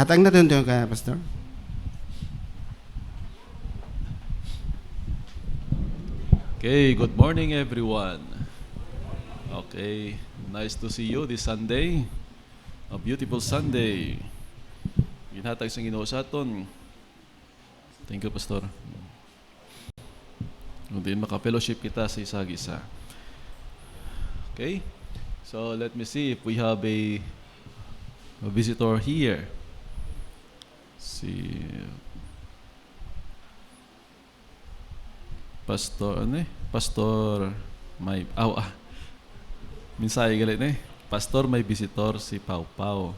Hatang na doon ka, Pastor. Okay, good morning everyone. Okay, nice to see you this Sunday. A beautiful Sunday. Ginhatag sa Ginoo sa aton. Thank you, Pastor. Kung din maka-fellowship kita sa isa-isa. Okay, so let me see if we have a visitor here. Si Pastor, Pastor may minsay galit Pastor may visitor si Pau Pau.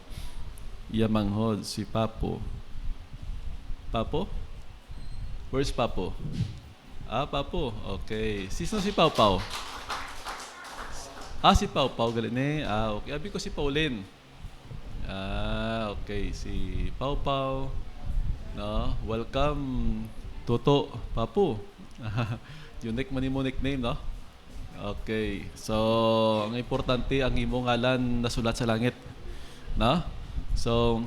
Iya manghod si Papo. Papo? Where's Papo? Papo. Okay. Sino si Pau Pau? Si Pau Pau galit okay. Abi ko si Pauline. Okay. Si Pau Pau. No, welcome Toto Papo. Unique man mo nickname, no? Okay. So, ang importante ang imong ngalan nasulat sa langit, no? So,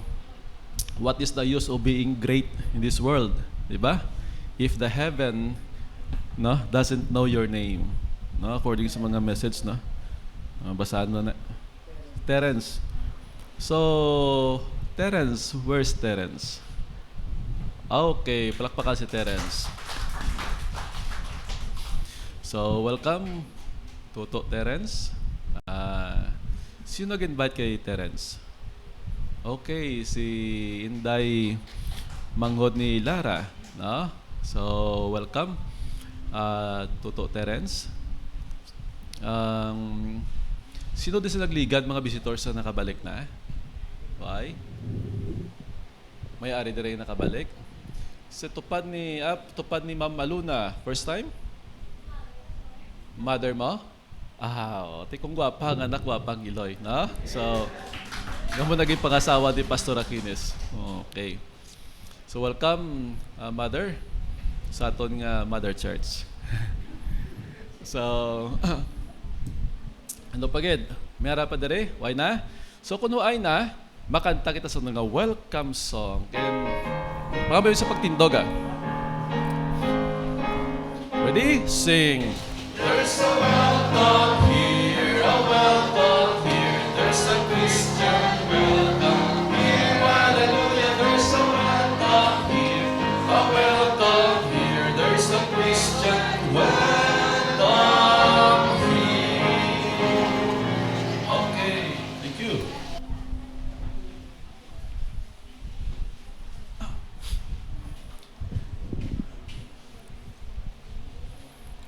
what is the use of being great in this world, 'di ba? If the heaven, no, doesn't know your name, no? According sa mga message, no? Basahan mo na. Terence. So, Terence, where's Terence? Okay, palakpakan si Terence. So, welcome, Toto Terence. Sino nag-invite kay Terence? Okay, si Inday manghod ni Lara, no? So, welcome, Toto Terence. Sino din sa nagligad, mga visitors na nakabalik na? Why? May-ari din rin nakabalik? Sa tupad ni Ma'am Maluna, first time? Mother mo? Tikong gwapa, ang anak gwapa ang Iloy, no? So, yung mo naging pangasawa ni Pastor Aquines. Okay. So, welcome, Mother, sa aton nga Mother Church. So, ano pagid? May harap pa dere? Why na? So, kung ay na, makanta kita sa mga welcome song. And, mga sa pagtindog, Ready? Sing. There's a welcome here, a welcome here. There's a Christian welcome here. Hallelujah, there's a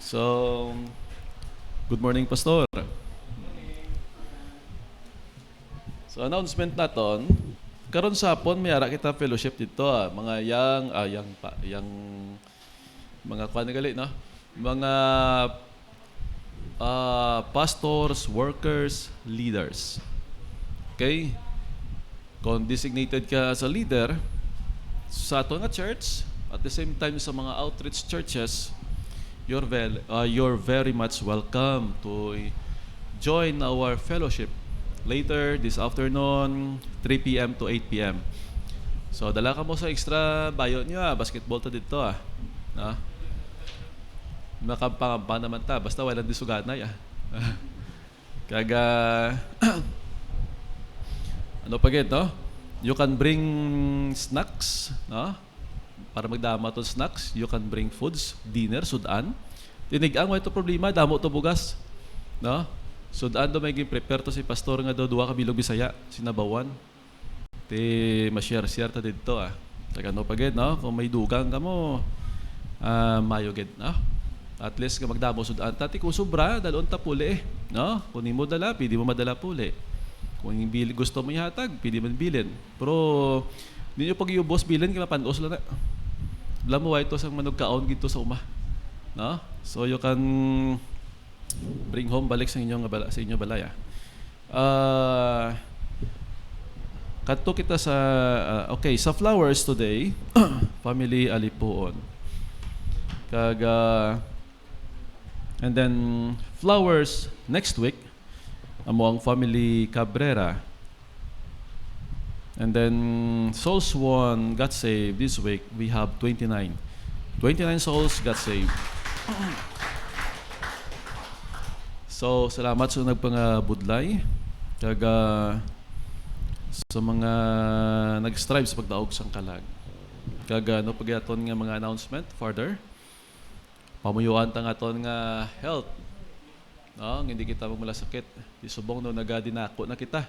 So, good morning, Pastor. So, announcement naton, karon sa hapon may ara kita fellowship dito mga yang mga kuan gali no. Mga pastors, workers, leaders. Okay? Kung designated ka as a leader sa ato nga church, at the same time sa mga outreach churches, you're very much welcome to join our fellowship later this afternoon, 3 p.m. to 8 p.m. So, dala ka mo sa extra bayo niyo basketball ta dito No? Makampang naman ta, basta walang disuganay Kaga, ano pa gid, no? You can bring snacks, no? Para magdama to snacks, you can bring foods, dinner, sudan. Tinig-ang ito problema, damo to bugas, no? Sudan do may prepare to si pastor nga do duwa ka bilog Bisaya, sinabawan. Ti ma-share ta didto Taga no pagid, no? Kung may dugang ka mo, mayo gid, no? At least ka magdamo sudan. Tati kung sobra, dalon ta puli, no? Kung mo dala, pwede mo madala puli. Kung gusto mo ihatag, pwede man bilin. Pero di nyo pag iubos bilin, kaya mapandos lang na. Alam mo, ito sang manugkaon gito sa uma. No? So you can bring home balik sa inyong balay. Kadto kita sa okay, sa flowers today, family Alipuon. And then flowers next week amo ang family Cabrera. And then souls won got saved this week, we have 29 souls got saved. So salamat sa nagpangabudlay sa mga nag-strive sa pagdaog sang kalag. No pagyaton nga mga announcement further. Pamuyuan ta nga aton nga health. No, hindi kita magmalasakit. Di subong no nagadinako na kita.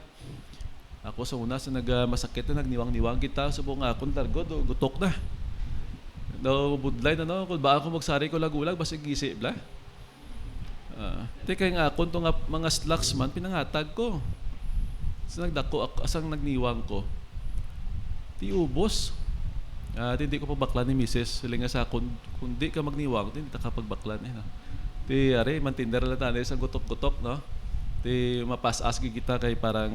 Ako sa una sa nagmasakit na nagniwang-niwang kita subong nga akong largo gutok na. Do budlay na no, kung ba ako magsari ko lagulag basig gisi bla. Teka nga akong to nga mga slacks man pinangatag ko. Sa nagdako asang nagniwang ko. Ti ubos. Hindi ko pagbaklan ni Mrs. Sila nga sa kung di ka magniwang, hindi ka pagbaklan no? Ti are mantinder lang tanay sa gutok-gutok no. Ti mapas-as kita kay parang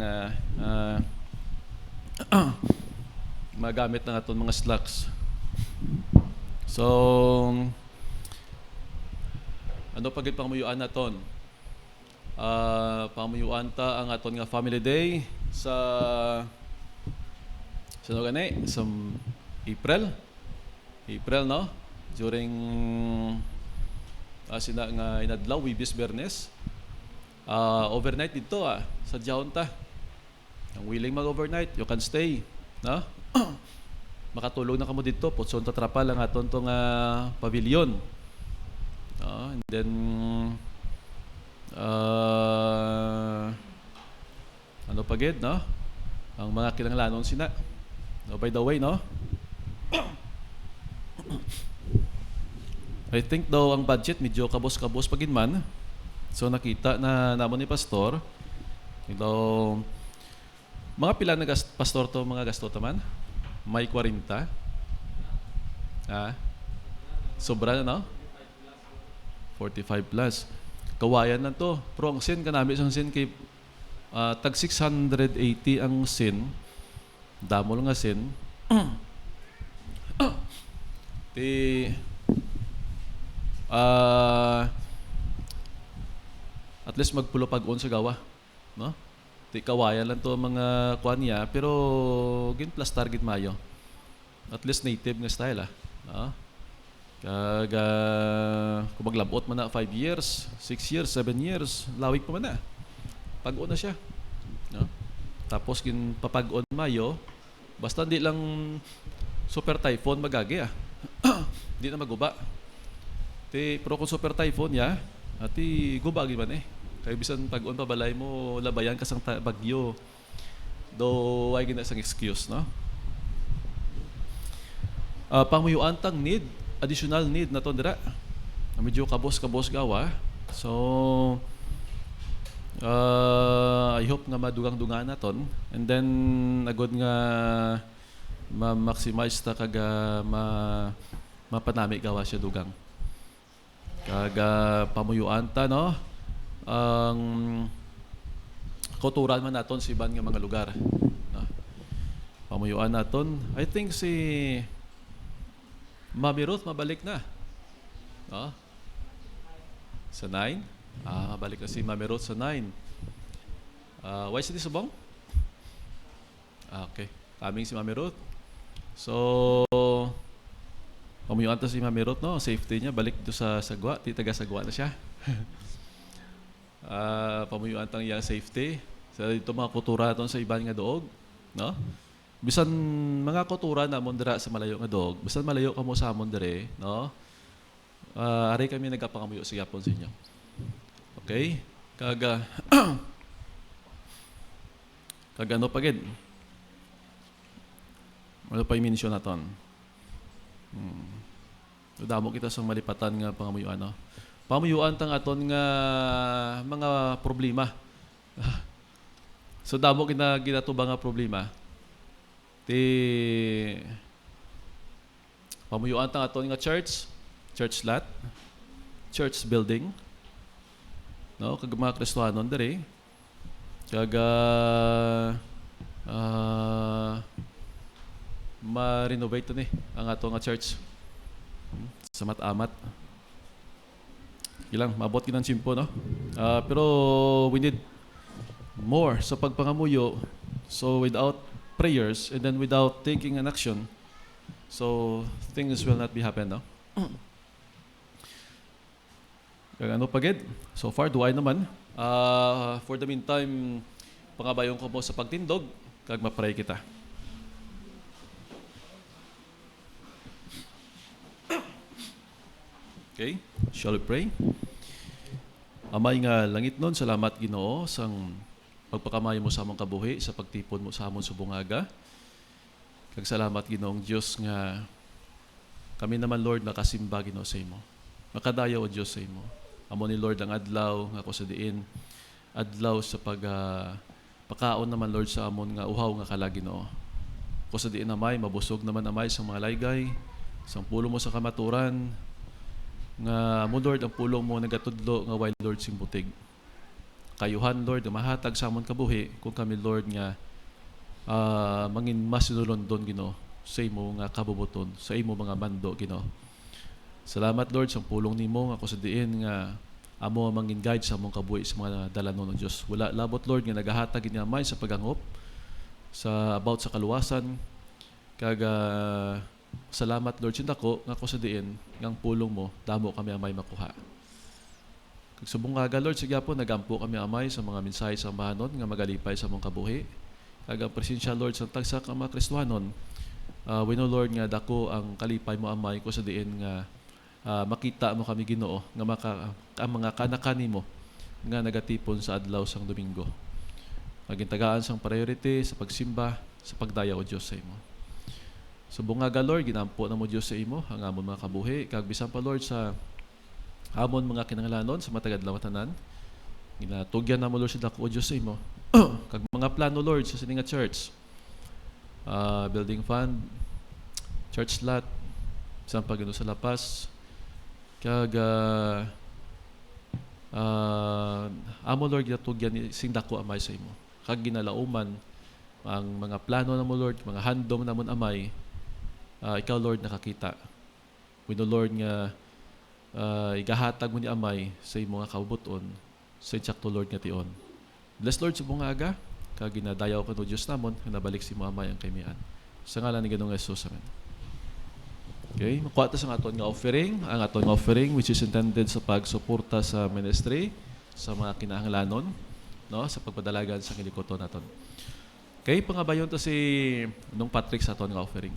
magamit na aton mga slacks. So ano pagit pamuyuan naton? Pamuyuan ta ang aton nga family day sa gani sa April no, during sina nga inadlaw Wibis Bernes overnight dito sa Jaunta. Ang willing mag-overnight, you can stay, no? Makatulog na kamo dito, putson tatrapal ang aton tong pavilion. And then ano pa gid, no? Ang mga kinahanglanon sina. No, by the way, no? I think daw ang budget medyo kabos-kabos pagin man. So nakita na namon ni pastor ito mga pila na pastor to mga gasto taman. May 40. Sobra na no? 45 plus. Kawayan na to. Pero ang sin kanami sang sin kay tag 680 ang sin. Damo lang nga sin. At least magpulo pag-on sa gawa, no? Ti kawayan lang to mga kuan niya, pero gin plus target mayo. At least native nga style no? Kung maglabot man na 5 years, 6 years, 7 years, lawig pa man na. Pag-on na siya, no? Tapos gin papag-on mayo, basta di lang super typhoon magagi di na maguba. Pero kung super typhoon ya, ati guba gid man Kaya bisan pag-on pa balay mo labayan ka sang bagyo. Do ay gina sang excuse, no? Pangmuyuan tang need, additional need na to dira. medyo kabos-kabos gawa. So, I hope nga madugang-dugaan naton. And then, agod nga ma-maximize ta kaga mapanami gawa siya dugang. Kaga pamuyuan ta, no? Ang kuturan man naton si iban nga mga lugar. No? Pamuyuan naton. I think si Mami Ruth mabalik na. No? Sa 9? Mabalik na si Mami Ruth sa 9. Why si Subong? Okay. Kaming si Mami Ruth. So, pamuyuan ta si Mami Ruth, no? Safety niya, balik do sa Sagwa. Di taga Sagwa na siya. Pamuyuan tang iyang safety. So, ito mga kutura naton sa iban nga doog, no? Bisan mga kutura na mon dira sa malayo nga doog, bisan malayo kamo sa amon dire, no? Ari kami nagapangamuyo sa yapon sa inyo. Okay? Kaga kagano pagid. Ano pa i-mention naton? Damo kita sa malipatan nga pangamuyuan, no? Pamuyuan tang aton nga mga problema. So damo ginatuba nga problema. Ti pamuyuan tang aton nga church lot, church building. No, kag mga Kristohanon diri. Kaga ma-renovate ni ang ato nga church. Sa mat-amat. Ilang mabot kinang simpo, no? Pero we need more sa pagpangamuyo. So without prayers and then without taking an action, so things will not be happen, no? Kagano pagid? So far, duay naman. For the meantime, pangabayon ko mo sa pagtindog, kag mapray kita. Okay, shall we pray? Amay nga langit nun, salamat Ginoo sang pagpakamayo mo sa among kabuhi, sa pagtipon mo sa amon subungaga. Kag salamat Ginoong Dios nga kami naman Lord nakasimba Ginoo sa imo. Makadayaw o Dios sa imo. Amo ni Lord ang adlaw nga ako sa diin. Adlaw sa pagpakaon naman Lord sa amon nga uhaw nga kala Ginoo. Ako sa diin amay mabusog naman amay sa mga laygay, sang pulo mo sa kamaturan. Nga mo Lord ang pulong mo nagatudlo nga while Lord sing butig. Kayuhan Lord mahatag sa amon kabuhi kung kami Lord nga mangin masinulondon Ginoo sa imo nga kabubuton sa imo mga mando Ginoo. Salamat Lord sa pulong nimo nga ako sa diin nga amo mangin guide sa among kabuhi sa mga dalanon ng Dios. Wala labot Lord nga nagahatag ini amay sa pagangop sa about sa kaluwasan kag salamat Lord sindako nga ako sa diin ngang pulong mo damo kami amay makuha. Kag subong nga Lord sige po nagampo kami amay sa mga mensahe sa mahanon nga magalipay sa among kabuhi. Kag ang presensya Lord sa tagsa ka mga Kristohanon. We know Lord nga dako ang kalipay mo amay ko sa diin nga makita mo kami Ginoo nga ang mga kanakani mo nga nagatipon sa adlaw sang Domingo. Magintagaan sang priority sa pagsimba sa pagdaya o Dios sa imo. Subong nga Lord ginampo na mo Dios sa imo ang amon mga kabuhi kag bisan pa Lord sa amon mga kinahanglanon sa matagad lawatanan. Ginatugyan na mo Lord sa dako o Dios sa imo. Kag mga plano Lord sa sininga church. Building fund, church lot, bisan pa sa lapas. Kag amo Lord ginatugyan sing dako amay sa imo. Kag ginalauman ang mga plano na mo Lord, mga handom na mo amay. Ikaw Lord nakakita. We know Lord nga igahatag mo ni amay sa imo nga kabubuton sa insakto Lord nga tion. Bless Lord sa buong aga kag ginadayaw ka no Dios namon nga nabalik si mo amay ang kaymian. Sa ngalan ni Ginoong Hesus amen. Okay, makuha ta sa aton nga offering, ang aton nga offering which is intended sa pagsuporta sa ministry sa mga kinahanglanon, no, sa pagpadalagan sa kilikoton naton. Okay, pangabayon to si Nung Patrick sa aton nga offering.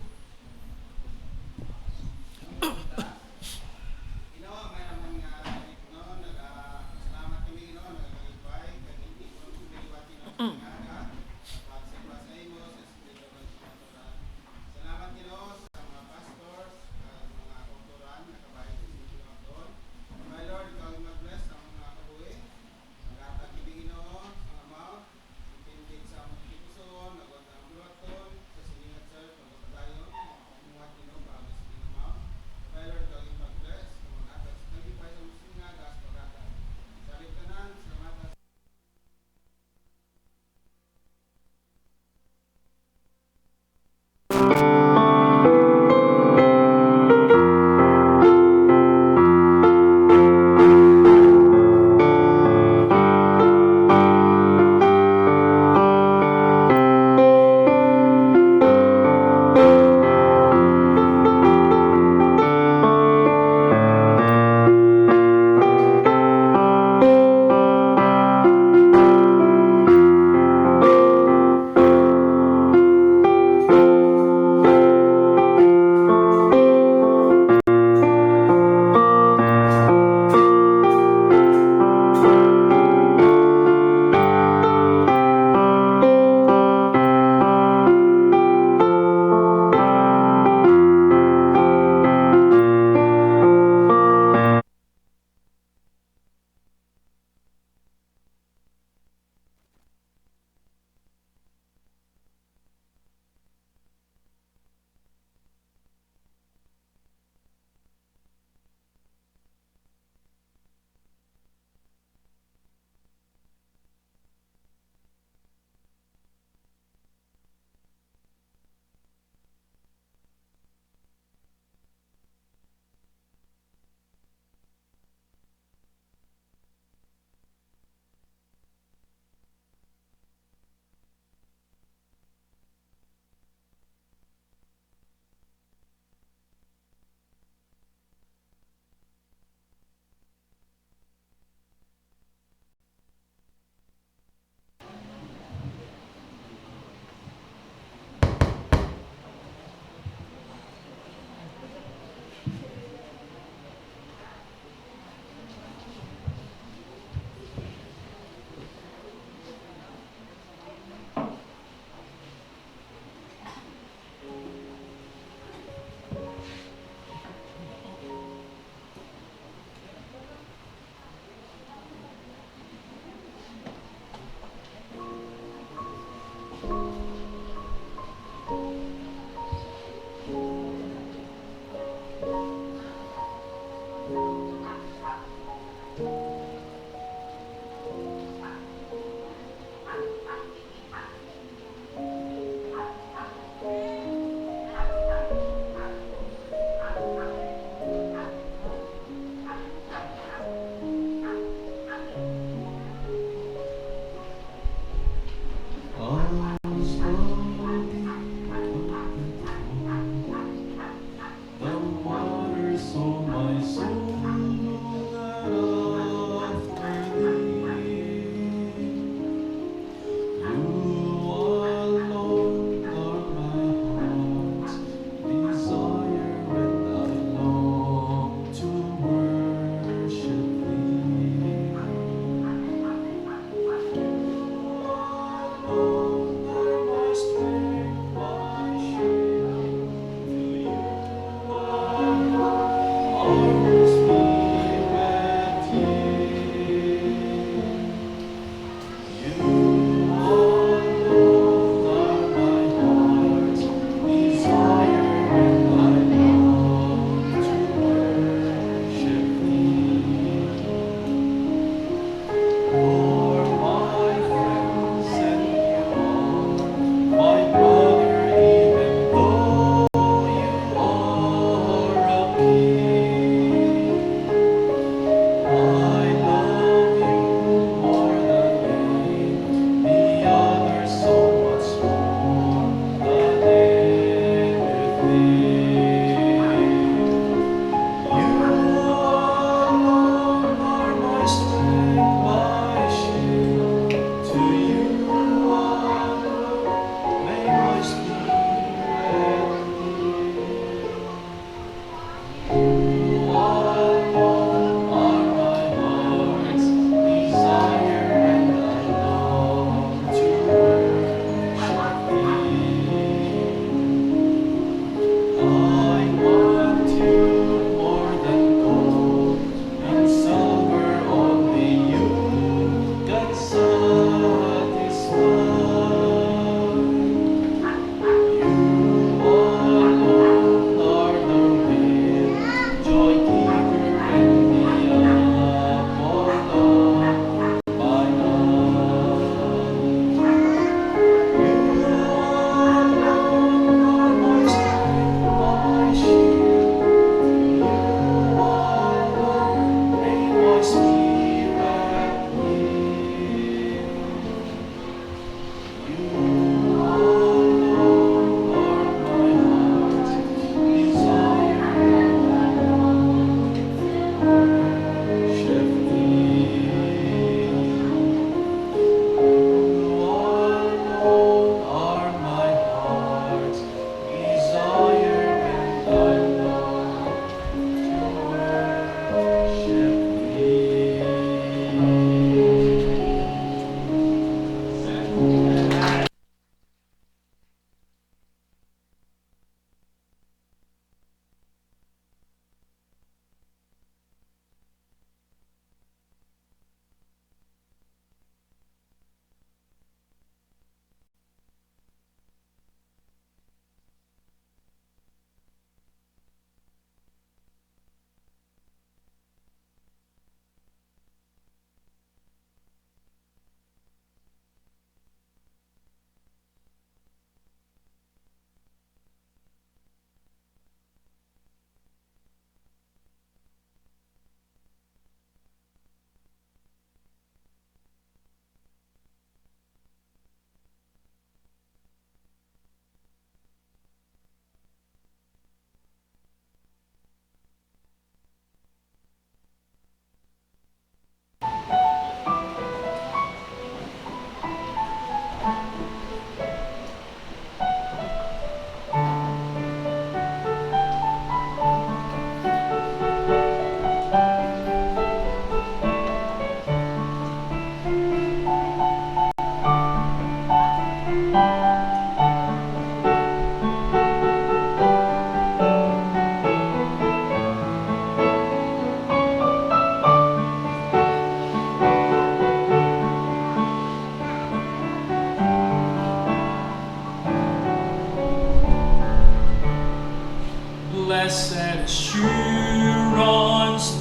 Blessed assurance,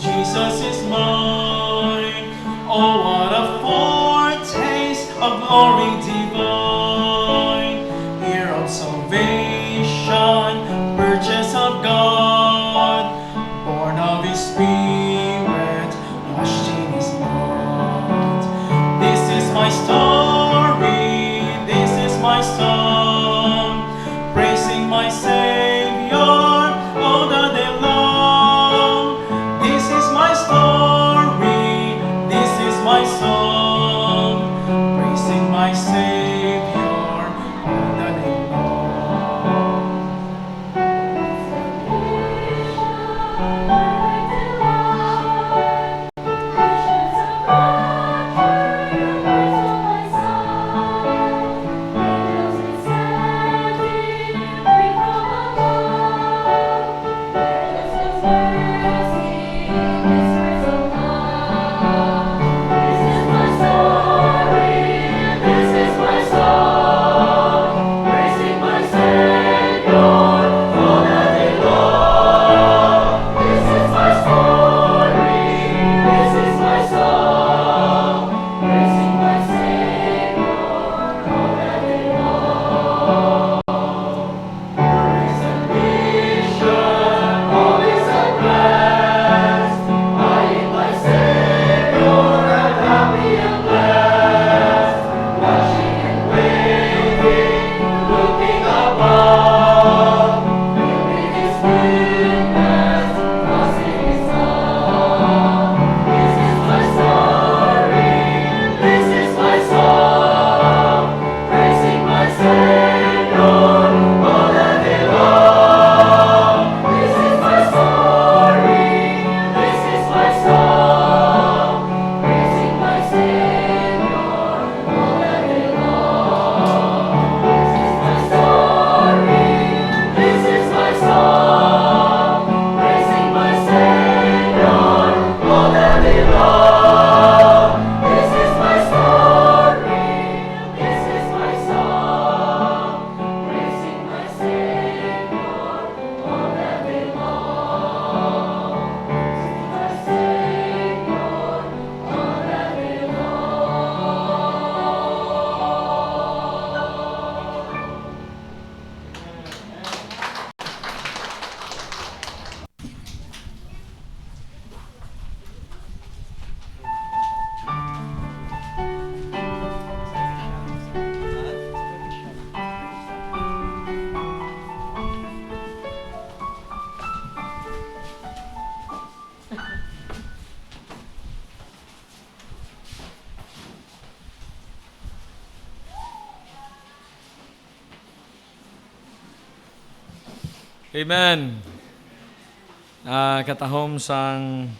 Jesus is mine. Oh, what a foretaste of glory divine. Here of salvation, purchase of God, born of His Spirit, washed in His blood. This is my story, this is my song, praising my Savior all the day long. This is my story, this is my song, praising my Savior all the day long. Amen. Katahom sang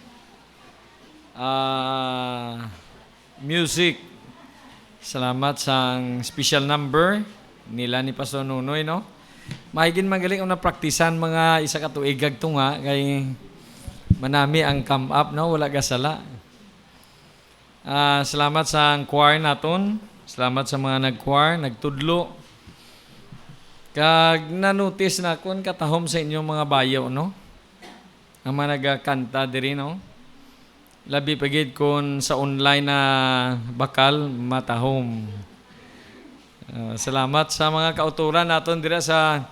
music. Salamat sang special number nila ni Pastor Nunoy, no? Mahigin magaling ang napraktisan mga isa ka tuigag to nga kay manami ang come up, no? Wala gasala. Salamat sa choir naton. Salamat sa mga nag-choir, nagtudlo. Kag na-notice na kun katahom sa inyong mga bayaw, no? Ang mga nagkanta diri, no? Labi pagid kun sa online na bakal matahom. Salamat sa mga kauturan naton dira sa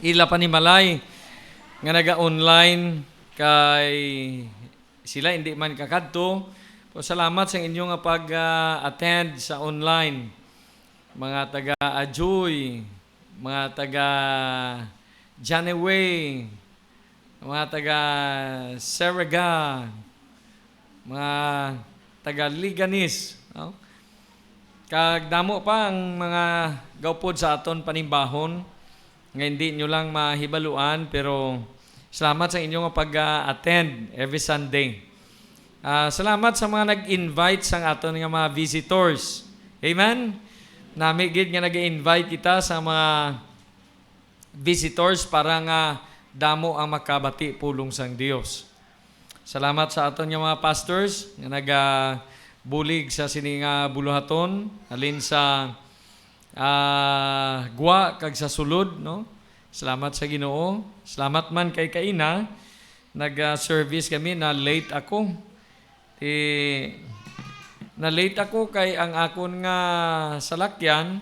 Ila Panimalay nga naga-online kay sila hindi man kakadto. Salamat sa inyong pag-attend sa online. Mga taga Ajoy, mga taga Janeway, mga taga Saraga, mga taga Liganis. No? Kag damo pa ang mga gawpod sa aton panimbahon nga hindi nyo lang mahibaluan, pero salamat sa inyong pag-attend every Sunday. Salamat sa mga nag-invite sa aton nga mga visitors. Amen? Namigid nga nag-invite kita sa mga visitors para nga damo ang makabati pulong sang Dios. Salamat sa aton nga mga pastors nga nagabulig sa sininga buluhaton alin sa gwa kag sa sulod, no? Salamat sa Ginoo. Salamat man kay Kaina. Nag-service kami na late ako. Na late ako kay ang akon nga salakyan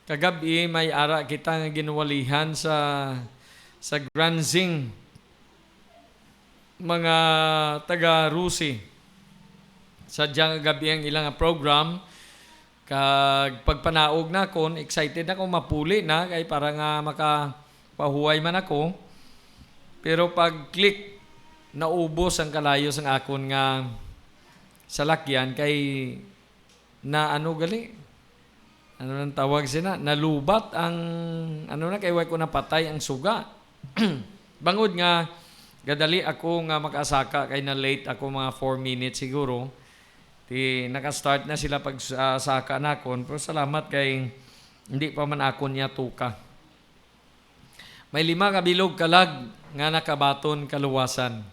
kagabi may ara kita nga ginwalihan sa Granzing mga taga-Rusi. Sadyang gabi ang ilang program kag pagpanaog na kon excited ako mapuli na kay para nga makapahuway man ako. Pero pag click naubos ang kalayos ang akon nga salakyan kay na ano gali ano nang tawag sina nalubat ang ano na kay way ko napatay ang suga. Bangod nga gadali ako nga makasaka kay na late ako mga 4 minutes siguro. Naka-start na sila pag saka nakon pero salamat kay hindi pa man akon niya tuka. May 5 kabilog kalag nga nakabaton kaluwasan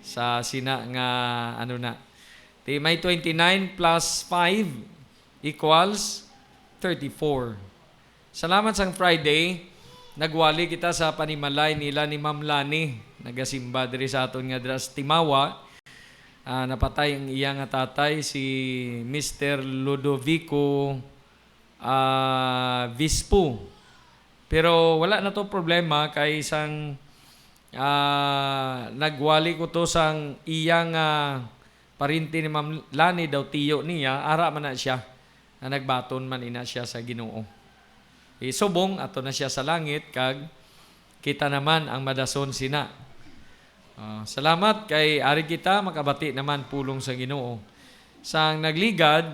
sa sina nga ano na. May 29 plus 5 equals 34. Salamat sang Friday, nagwali kita sa panimalay nila ni Ma'am Lani. Nagasimba diri sa aton nga dras Timawa. Napatay ang iyang tatay si Mr. Ludovico Vispo. Pero wala na to problema kay isang nagwali ko to sang iyang parinti ni Ma'am Lani daw tiyo niya, ara man na siya. Na nagbaton man ina siya sa Ginoo. Subong ato na siya sa langit kag kita naman ang madason sina. Salamat kay ari kita makabati naman pulong sa Ginoo. Sang nagligad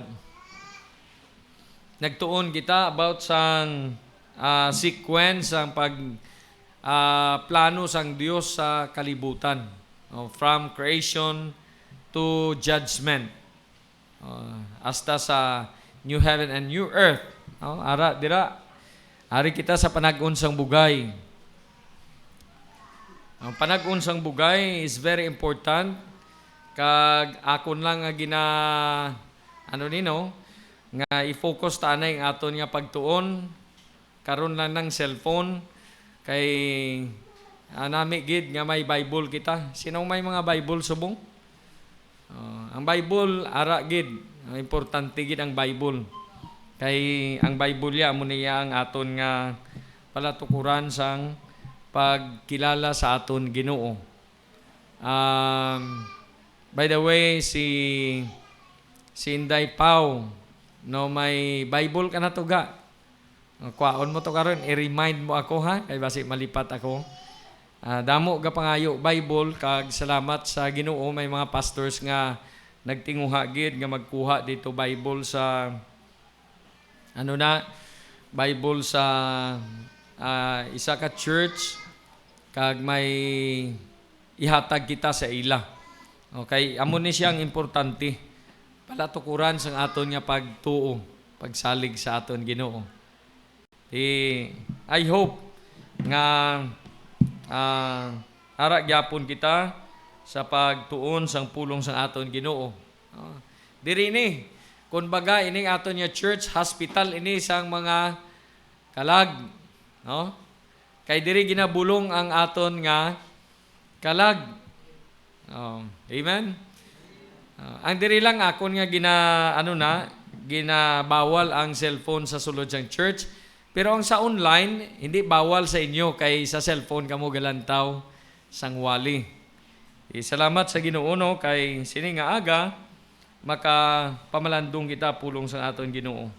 nagtuon kita about sang sequence ang pag plano sang Dios sa kalibutan. From creation to judgment. Hasta sa new heaven and new earth. Ara dira. Ari kita sa panag-on sang bugay. Ang panag-on sang bugay is very important. Kag akon lang nga nga i-focus ta na yung aton nga pagtuon karon lang ng cellphone kay nami gid nga may Bible kita. Sino may mga Bible subong? Ang Bible ara gid, importante gid ang Bible. Kay ang Bible ya mo niya ang aton nga palatukuran sang pagkilala sa aton Ginoo. By the way, si Inday Pau, no may Bible ka na to ga. Kuwaon mo to karon, i-remind mo ako ha, kay basi malipat ako. Damo ga pangayo Bible kag salamat sa Ginoo may mga pastors nga nagtinguha gid nga magkuha dito Bible sa Bible sa isa ka church kag may ihatag kita sa ila. Okay, amo ni siyang importante palatukuran sang aton nga pagtuo, pagsalig sa aton Ginoo. I hope nga ara gyapon kita sa pagtuon sang pulong sang aton Ginoo. Diri ni kun baga ining aton nga church hospital ini sang mga kalag, no? Kay diri ginabulong ang aton nga kalag. Amen. Ang diri lang akon nga ginabawal ang cellphone sa sulod sang church. Pero ang sa online, hindi bawal sa inyo kay sa cellphone kamo galantaw sang wali. Salamat sa Ginoo no kay sini nga aga makapamalandong kita pulong sa aton Ginoo.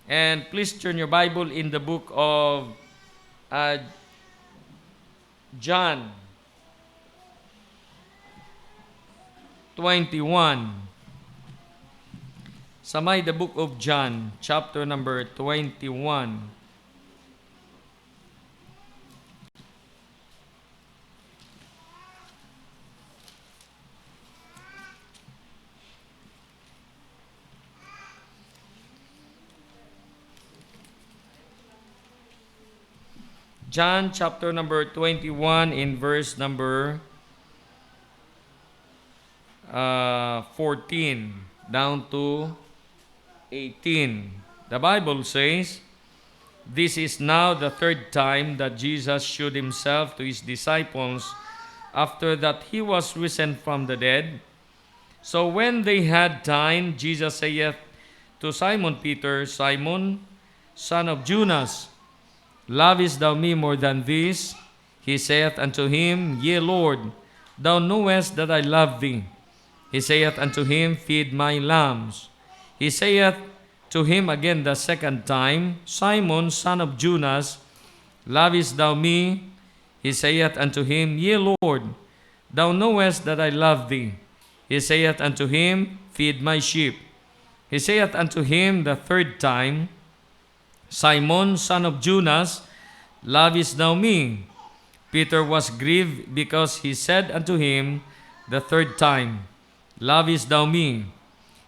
And please turn your Bible in the book of John 21. Samay the book of John, chapter number 21. John chapter number 21 in verse number 14 down to 18. The Bible says, This is now the third time that Jesus showed himself to his disciples after that he was risen from the dead. So when they had dined, Jesus saith to Simon Peter, Simon, son of Jonas, lovest thou me more than this? He saith unto him, Yea, Lord, thou knowest that I love thee. He saith unto him, Feed my lambs. He saith to him again the second time, Simon, son of Jonas, lovest thou me? He saith unto him, Yea, Lord, thou knowest that I love thee. He saith unto him, Feed my sheep. He saith unto him the third time, Simon, son of Jonas, lovest thou me? Peter was grieved because he said unto him the third time, Lovest thou me?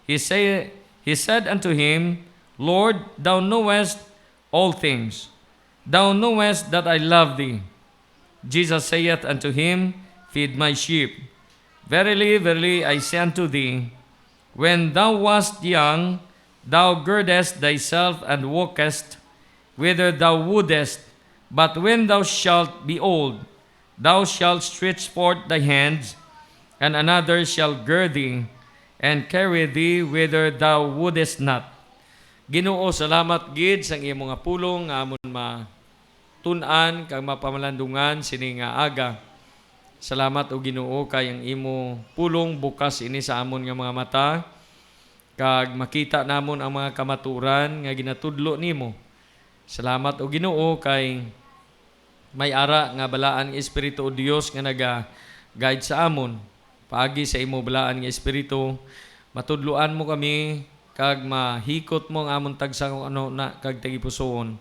He said unto him, Lord, thou knowest all things. Thou knowest that I love thee. Jesus saith unto him, Feed my sheep. Verily, verily, I say unto thee, when thou wast young, thou girdest thyself and walkest whither thou wouldest. But when thou shalt be old, thou shalt stretch forth thy hands, and another shall gird thee, and carry thee whither thou wouldest not. Ginoo, salamat gid sa iyong mga pulong nga amon matun-an kag mapamalandungan sini nga aga. Salamat o Ginoo kay ang imo pulong bukas ini sa amon nga mga mata, kag makita namon ang mga kamaturan nga ginatudlo nimo. Salamat o Ginoo kay may ara nga balaan nga Espiritu o Dios nga naga-guide sa amon. Paagi sa imo balaan nga Espiritu, matudluan mo kami kag mahikot mo ang amon tagsa kung ano na kag tagipusoon.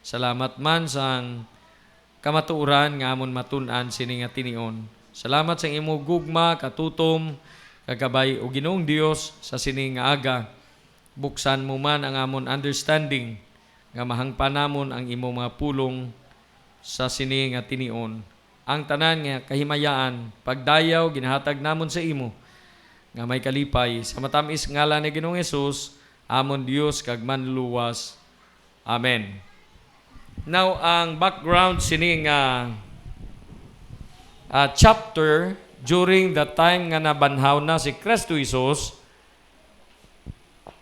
Salamat man sang kamatuoran nga amon matun-an sini nga tinion. Salamat sa imo gugma, katutom, kagabay o Ginoong Dios sa sini nga aga. Buksan mo man ang amon understanding nga mahangpan namon ang imo mga pulong sa sini nga tinion. Ang tanan nga kahimayaan, pagdayaw, ginahatag namon sa imo, nga may kalipay, sa matamis ngalan ni Ginoong Hesus, amon Dios kag manluwas. Amen. Now, ang background sini nga chapter, during the time nga nabanhaw na si Kristo Jesus,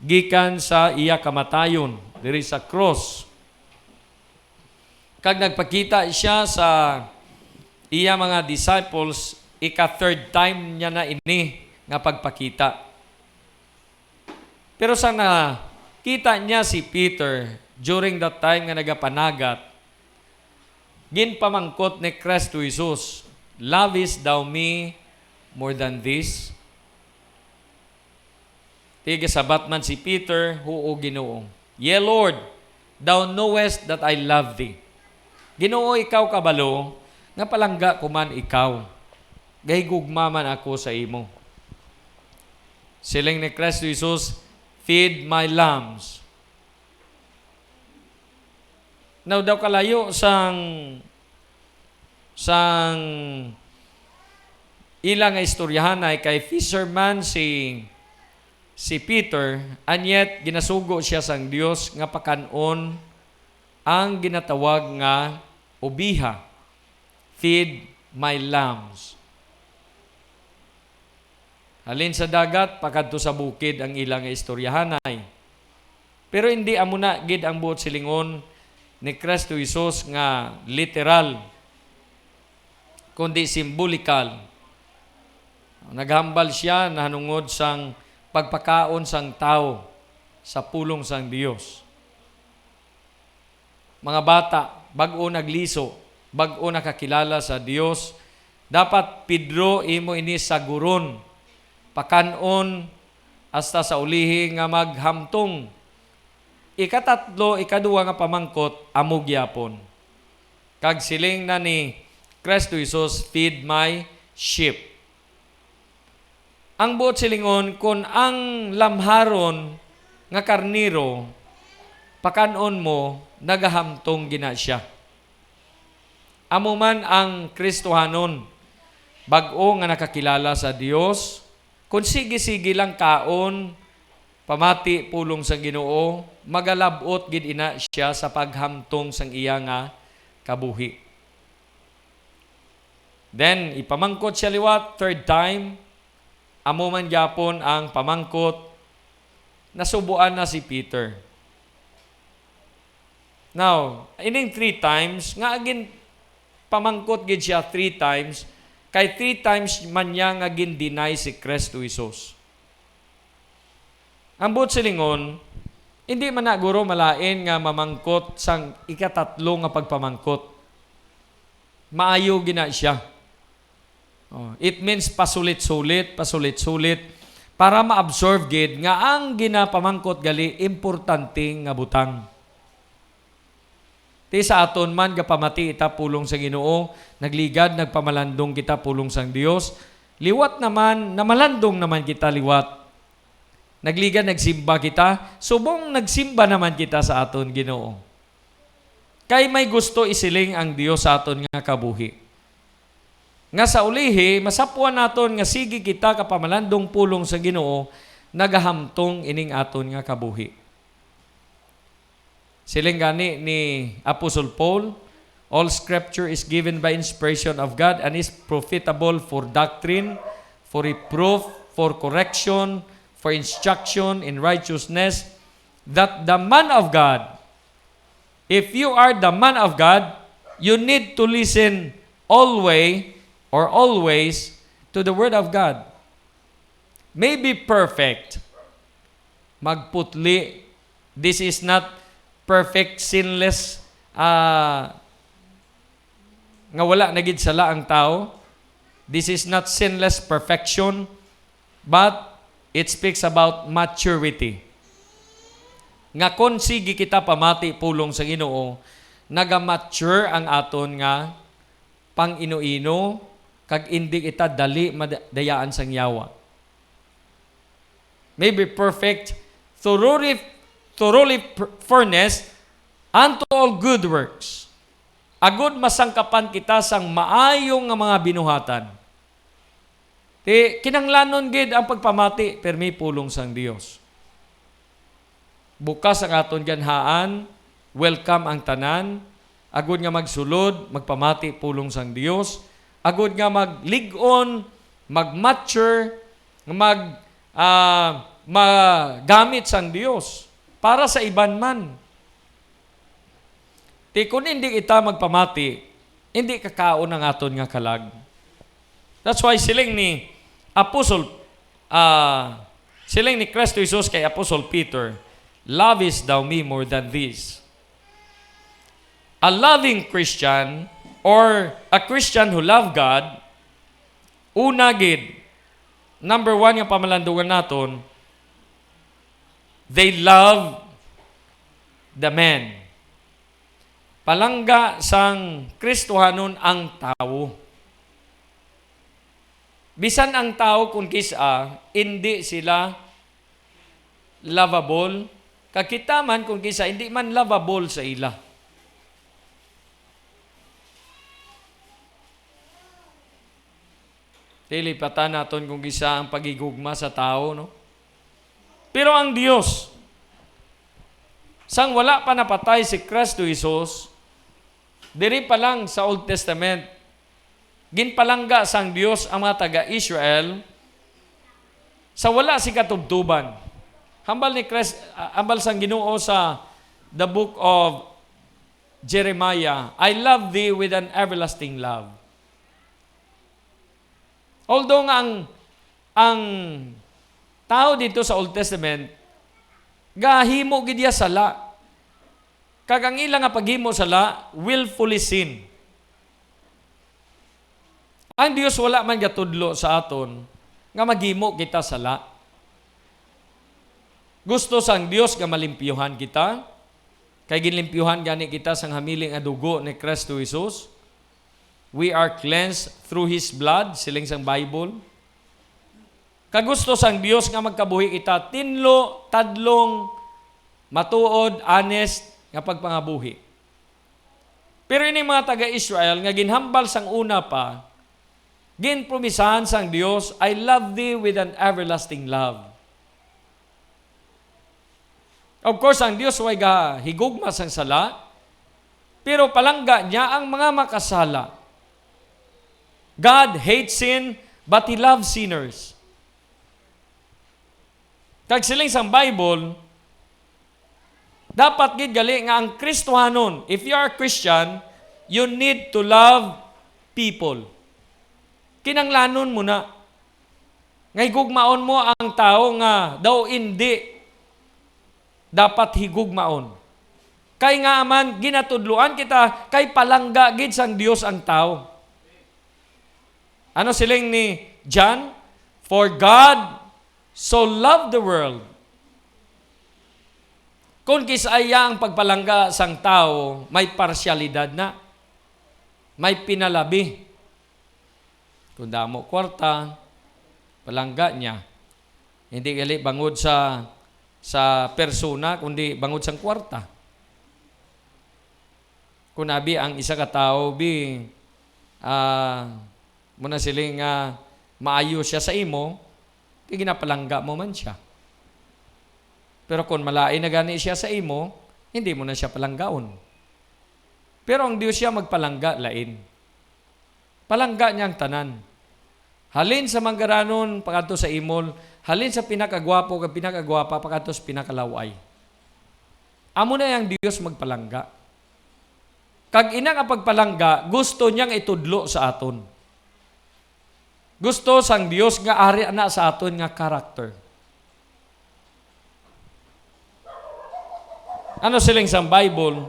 gikan sa iya kamatayon, diri sa cross. Kag nagpakita siya sa iya mga disciples, ika-third time niya na ini nga pagpakita. Pero sa nakita niya si Peter during that time nga nagapanagat, ginpamangkot ni Kristo Jesus, Lovest thou me more than this? Tiga sabat man si Peter, huo Ginoo. Yea, Lord, thou knowest that I love thee. Ginoo, ikaw kabalo, nga palangga ko man ikaw. Gahigugma man ako sa imo. Siling ni Kristo Jesus, Feed my lambs. Now daw kalayo sang ilang nga istoryahan ay kay fisherman si Peter, and yet ginasugo siya sang Dios nga pakanon ang ginatawag nga ubiha. Feed my lambs. Halin sa dagat, pakadto sa bukid ang ilang nga istoryahanay. Pero hindi amo na gid ang buot silingon ni Kristo Jesus nga literal, kundi simbolikal. Naghambal siya nahanungod sang pagpakaon sang tao sa pulong sang Dios. Mga bata, bag-o nagliso, bag-o nakakilala sa Dios, dapat Pedro imo ini saguron, pakanon hasta sa ulihi nga maghamtong. Ikatatlo, ikaduwa nga pamangkot, amo gyapon. Kag siling na ni Kristo Jesus, Feed my sheep. Ang buot silingon, kung ang lamharon nga karniro, pakanon mo, nagahamtong gina siya. Amo man ang Kristohanon, bag-o nga nakakilala sa Dios, kung sige-sige lang kaon, pamati pulong sang Ginoo, magalabot gid ina siya sa paghamtong sang iya nga kabuhi. Then ipamangkot siya liwat third time, amo man gyapon ang pamangkot, nasubuan na si Peter. Now, ining 3 times, nga agin pamangkot gid siya 3 times, kay 3 times man niya nga gin-deny si Kristo Jesus. Ang buot silingon, hindi man na guro malain nga mamangkot sang ikatatlo nga pagpamangkot. Maayo gina siya. It means pasulit-sulit, para ma-absorb gid nga ang ginapamangkot gali importante nga butang. Ti sa aton man gapamati ita pulong sa Ginoo, nagligad nagpamalandong kita pulong sang Dios. Liwat naman, namalandong naman kita liwat. Nagligad nagsimba kita, subong nagsimba naman kita sa aton Ginoo. Kay may gusto isiling ang Dios sa aton nga kabuhi. Nga sa ulihi, masapuan naton nga sige kita kapamalandong pulong sa Ginoo, nagahamtong ining aton nga kabuhi. Siling gani ni Apostle Paul, all scripture is given by inspiration of God and is profitable for doctrine, for reproof, for correction, for instruction in righteousness, that the man of God, if you are the man of God, you need to listen always to the word of God. May be perfect. Magputli. This is not perfect, sinless, nga wala nagid sala ang tao. This is not sinless perfection, but it speaks about maturity. Nga kon sige kita pamati pulong sa Ginoo, naga-mature ang aton nga pang-ino-ino, kag indi kita dali madayaan sang yawa. Maybe perfect, thoroughly furnished unto all good works. Agud masangkapan kita sang maayong nga mga binuhatan. Kinanglanon gid ang pagpamati permi pulong sang Dios. Bukas ang aton ganhaan, welcome ang tanan, agud nga magsulod, magpamati pulong sang Dios, agud nga magligon, magmature, magamit sang Dios para sa iban man. Kung hindi kita magpamati, hindi kakaon ang aton nga kalag. That's why siling ni siling ni Kristo Jesus kay Apostle Peter, lovest thou me more than this? A loving Christian or a Christian who love God, una gid, number 1 nga pamalandungan naton, they love the man. Palangga sang Kristohanon ang tao. Bisan ang tao kung kisa, hindi sila lovable. Kakita man kung kisa, hindi man lovable sa ila. Tilipatan naton kung kisa ang pagigugma sa tao, no? Pero ang Dios, sang wala pa napatay si Kristo Jesus, diri pa lang sa Old Testament, ginpalangga sang Dios ang mga taga-Israel sa wala si katubtuban. Hambal sang Ginoo sa the book of Jeremiah, I love thee with an everlasting love. Although nga ang tao dito sa Old Testament, gahimo gid ya sala. Kag ang ilang nga paghimo sala, willfully sin. Ang Dios wala man gatudlo sa aton nga maghimo kita sala. Gusto sang Dios nga malimpyuhan kita, kay ginlimpyuhan gani kita sang hamiling nga dugo ni Kristo Jesus. We are cleansed through His blood, siling sang Bible. Kagusto sang Dios nga magkabuhi kita tinlo, tadlong, matuod, honest nga pagpangabuhi. Pero ini mga taga-Israel nga ginhambal sang una pa, ginpromisahan sang Dios, I love thee with an everlasting love. Of course, ang Dios way higugma sang sala, pero palangga niya ang mga makasala. God hates sin, but He loves sinners. Kag siling sang Bible, dapat gid gali nga ang Kristohanon, if you are a Christian, you need to love people. Kinanglanon mo na. Ngay gugmaon mo ang tao nga daw hindi dapat higugmaon. Kay nga man ginatudluan kita kay palangga gid sang Dios ang tao. Ano siling ni John? For God so loved the world. Kung kisaya ang pagpalangga sang tao, may parsyalidad na. May pinalabi. Kung damo kwarta, palangga niya. Hindi gali bangod sa persona, kundi bangod sang kwarta. Kung nabi ang isa ka tao, muna siling maayo siya sa imo, kaya ginapalangga mo man siya. Pero kung malain na gani siya sa imo, hindi mo na siya palanggaon. Pero ang Diyos siya magpalangga, lain. Palangga niyang tanan. Halin sa manggaranon, pagkato sa imol, halin sa pinakagwapo, kag pinakagwapa, pagkato sa pinakalaway. Amo na yung Diyos magpalangga. Kag ina nga pagpalangga, gusto niyang itudlo sa aton. Gusto sang Diyos nga ari na sa aton nga karakter. Ano siling sa Bible?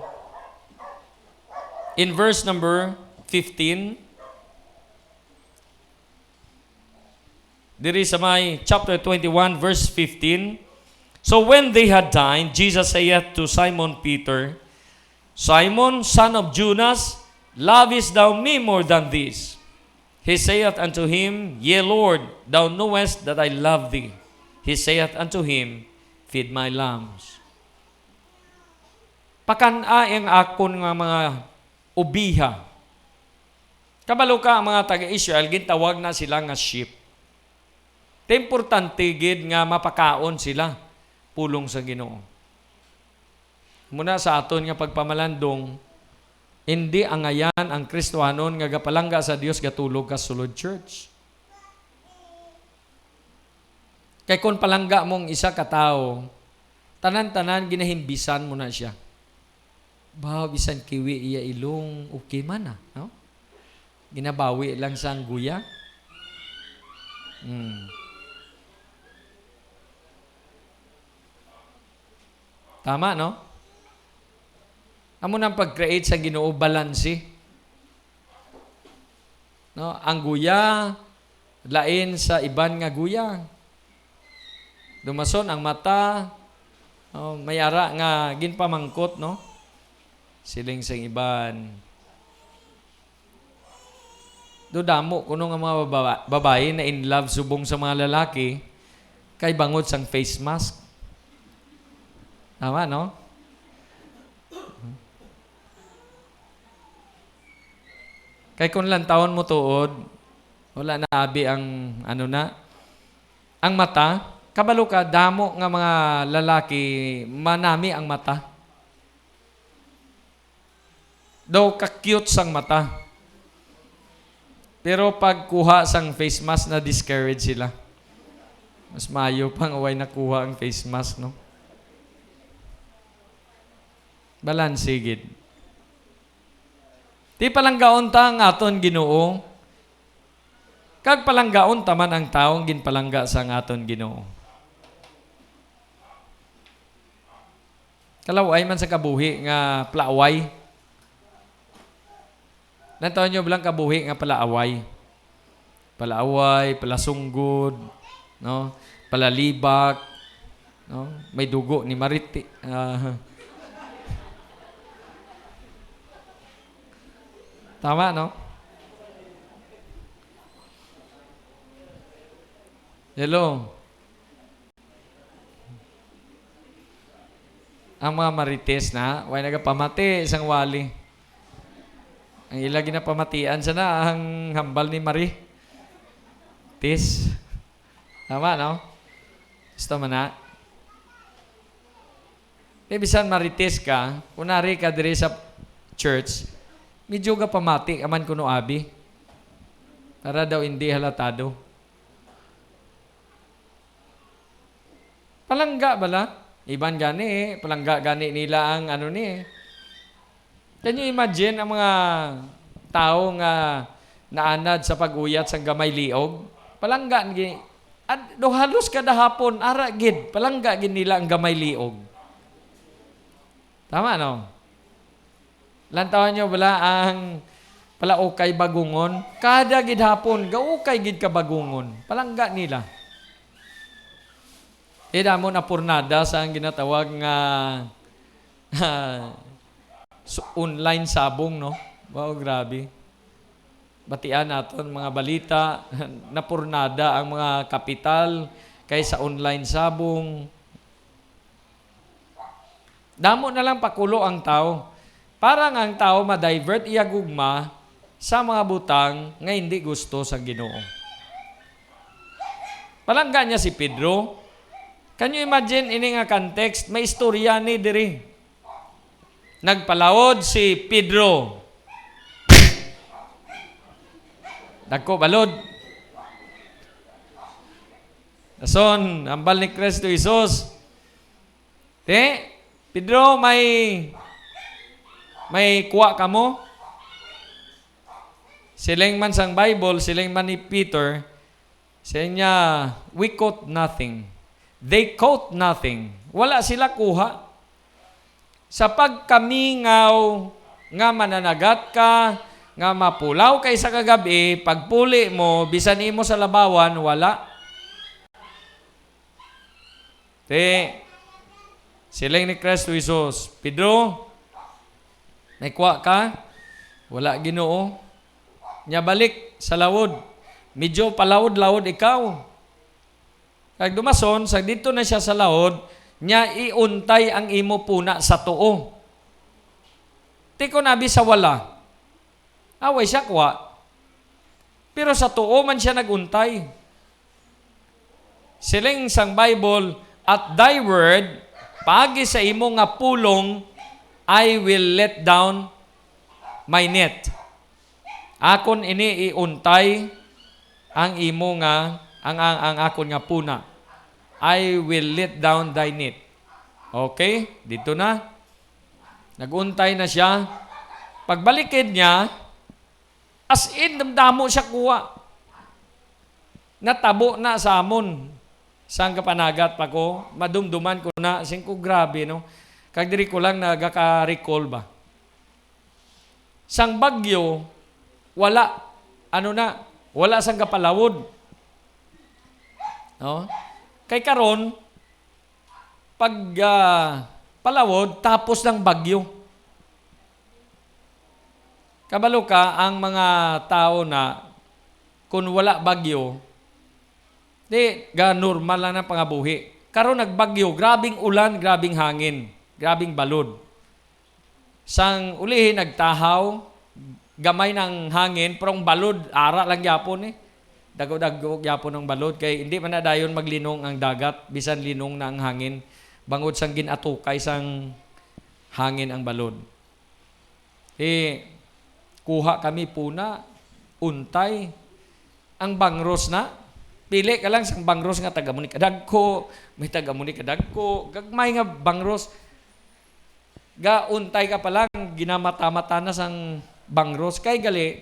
In verse number 15, diri sa may chapter 21, verse 15, so when they had dined, Jesus saith to Simon Peter, Simon, son of Jonas, lovest thou me more than this? He saith unto him, Yea, Lord, thou knowest that I love thee. He saith unto him, Feed my lambs. Pakana ang akon nga mga ubiha. Kabalo ka ang mga taga-Israel, gintawag na sila nga sheep. Importante gid nga mapakaon sila pulong sa Ginoo. Muna sa aton nga pagpamalandong, hindi angayan ang Kristohanon nga gapalangga sa Dios gatulog ka sulod church. Kay kung palangga mong isa ka tao, tanan-tanan ginahinbisan mo na siya. Ba, bisan kiwi iya ilong, okay man no? Ginabawi lang sang guya. Tama, no? Amo nang pag-create sa Ginoo balanse. No, ang guya lain sa iban nga guya. Dumason ang mata, may ara nga ginpamangkot, no? Siling sang iban. Dudamo kuno nga mga babae na in love subong sa mga lalaki kay bangot sang face mask. Tama, no? Kay kung lang taon mo tuod, wala na abi ang ang mata. Kabalo ka, damo nga mga lalaki, manami ang mata. Daw ka-cute sang mata. Pero pag kuha sang face mask, na discourage sila. Mas mayo pang away nakuha ang face mask, no? Balanse gid. Ti palanggaon ta ang aton Ginoo. Kag palanggaon taman ang taong ginpalangga sa aton Ginoo. Kalaway man sa kabuhi nga plaaway. Nantaon nyo bilang kabuhi nga palaaway. Palaaway, palasunggod, no? Palalibak, no? May dugo ni Mariti. Tama, no? Hello. Ang mga marites na, way nagapamati isang wali. Ang ilagi na pamatian siya na ang hambal ni Marie. Tis. Tama, no? Gusto mo na? bisan marites ka, kunari ka diri sa church, medyo ka pamati, aman kuno abi. Para daw hindi halatado. Palangga bala? Iban gani palangga gani nila ang ano ni Can you imagine ang mga tao nga naanad sa pag-uyat sa gamay liog? Palangga gi do halos kada hapon ara gid palangga gid nila ang gamay liog. Tama no? Lantawan nyo bala ang palaukay bagungon? Kada gid hapon gaukay gid ka bagungon. Palangga nila. Damo na purnada sa ang ginatawag nga online sabong, no? Wow, grabe. Batian naton mga balita, napurnada ang mga kapital kaysa online sabong. Damo na lang pakulo ang tao. Parang ang tao ma-divert iya gugma sa mga butang nga hindi gusto sa Ginoo. Palangga niya si Pedro. Can you imagine ini nga context? May istorya ni diri. Nagpalawod si Pedro. Dako balod. Dason, ambal ni Kristo Jesus. Pedro, may kuha ka mo? Siling man sang Bible, siling man ni Peter, sa niya, we quote nothing. They quote nothing. Wala sila kuha. Sa pagkamingaw, nga mananagat ka, nga mapulaw kay sa kagabi, pagpuli mo, bisan imo sa labawan, wala. Siling ni Kristo Jesus, Pedro, may kuha ka? Wala Ginoo. Nya balik sa lawod. Medyo palawod-lawod ikaw. Kag dumason, sa dito na siya sa lawod, nya iuntay ang imo puna sa tuo. Tiko nabi sa wala. Away siya kuha. Pero sa tuo man siya naguntay. Siling sang Bible, at thy word, pagi sa imo nga pulong, I will let down my net. Akon ini iuntay ang imo nga ang akon nga puna. I will let down thy net. Okay? Dito na. Naguntay na siya. Pagbalikid niya, as in, damdamo siya kuha. Natabo na sa amon. Saan ka panagat pa ko? Madumduman ko na. Singko grabe, no? Kag diri ko lang nagaka-recall ba? Sang bagyo, wala. Wala sang kapalawod. No? Kay karon, pag palawod, tapos ng bagyo. Kabalo ka, ang mga tao na, kung wala bagyo, normal lang ang pangabuhi. Karon nagbagyo, grabing ulan, grabing hangin, grabing balod. Sang ulihin, nagtahaw, gamay ng hangin, pero ang balod, ara lang yapon Dago-dago yapon ng balod, kay hindi man na dayon maglinong ang dagat, bisan linong na ang hangin. Bangod sang ginatukay sang hangin ang balod. Kuha kami puna, untay, ang bangros na, pili ka lang sang bangros nga taga-muni kadagko, may taga-muni kadagko, gagmay nga bangros, untay ka pa lang, ginamata-mata na sang bangros, kay gali,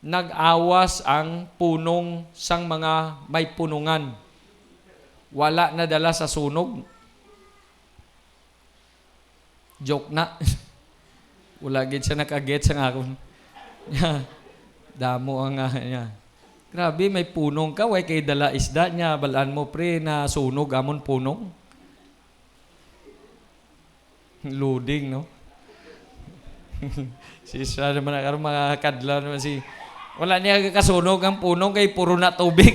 nag-awas ang punong sang mga may punungan. Wala na dala sa sunog. Joke na. Wala gid siya nakaget sa akon. Damo ang niya. Grabe, may punong ka, way kay dala isda niya, balaan mo pre na sunog amon punong. Loading, no? Si Isra naman karon mga kadlaw naman si wala niya kasunog ang punong kay puro na tubig.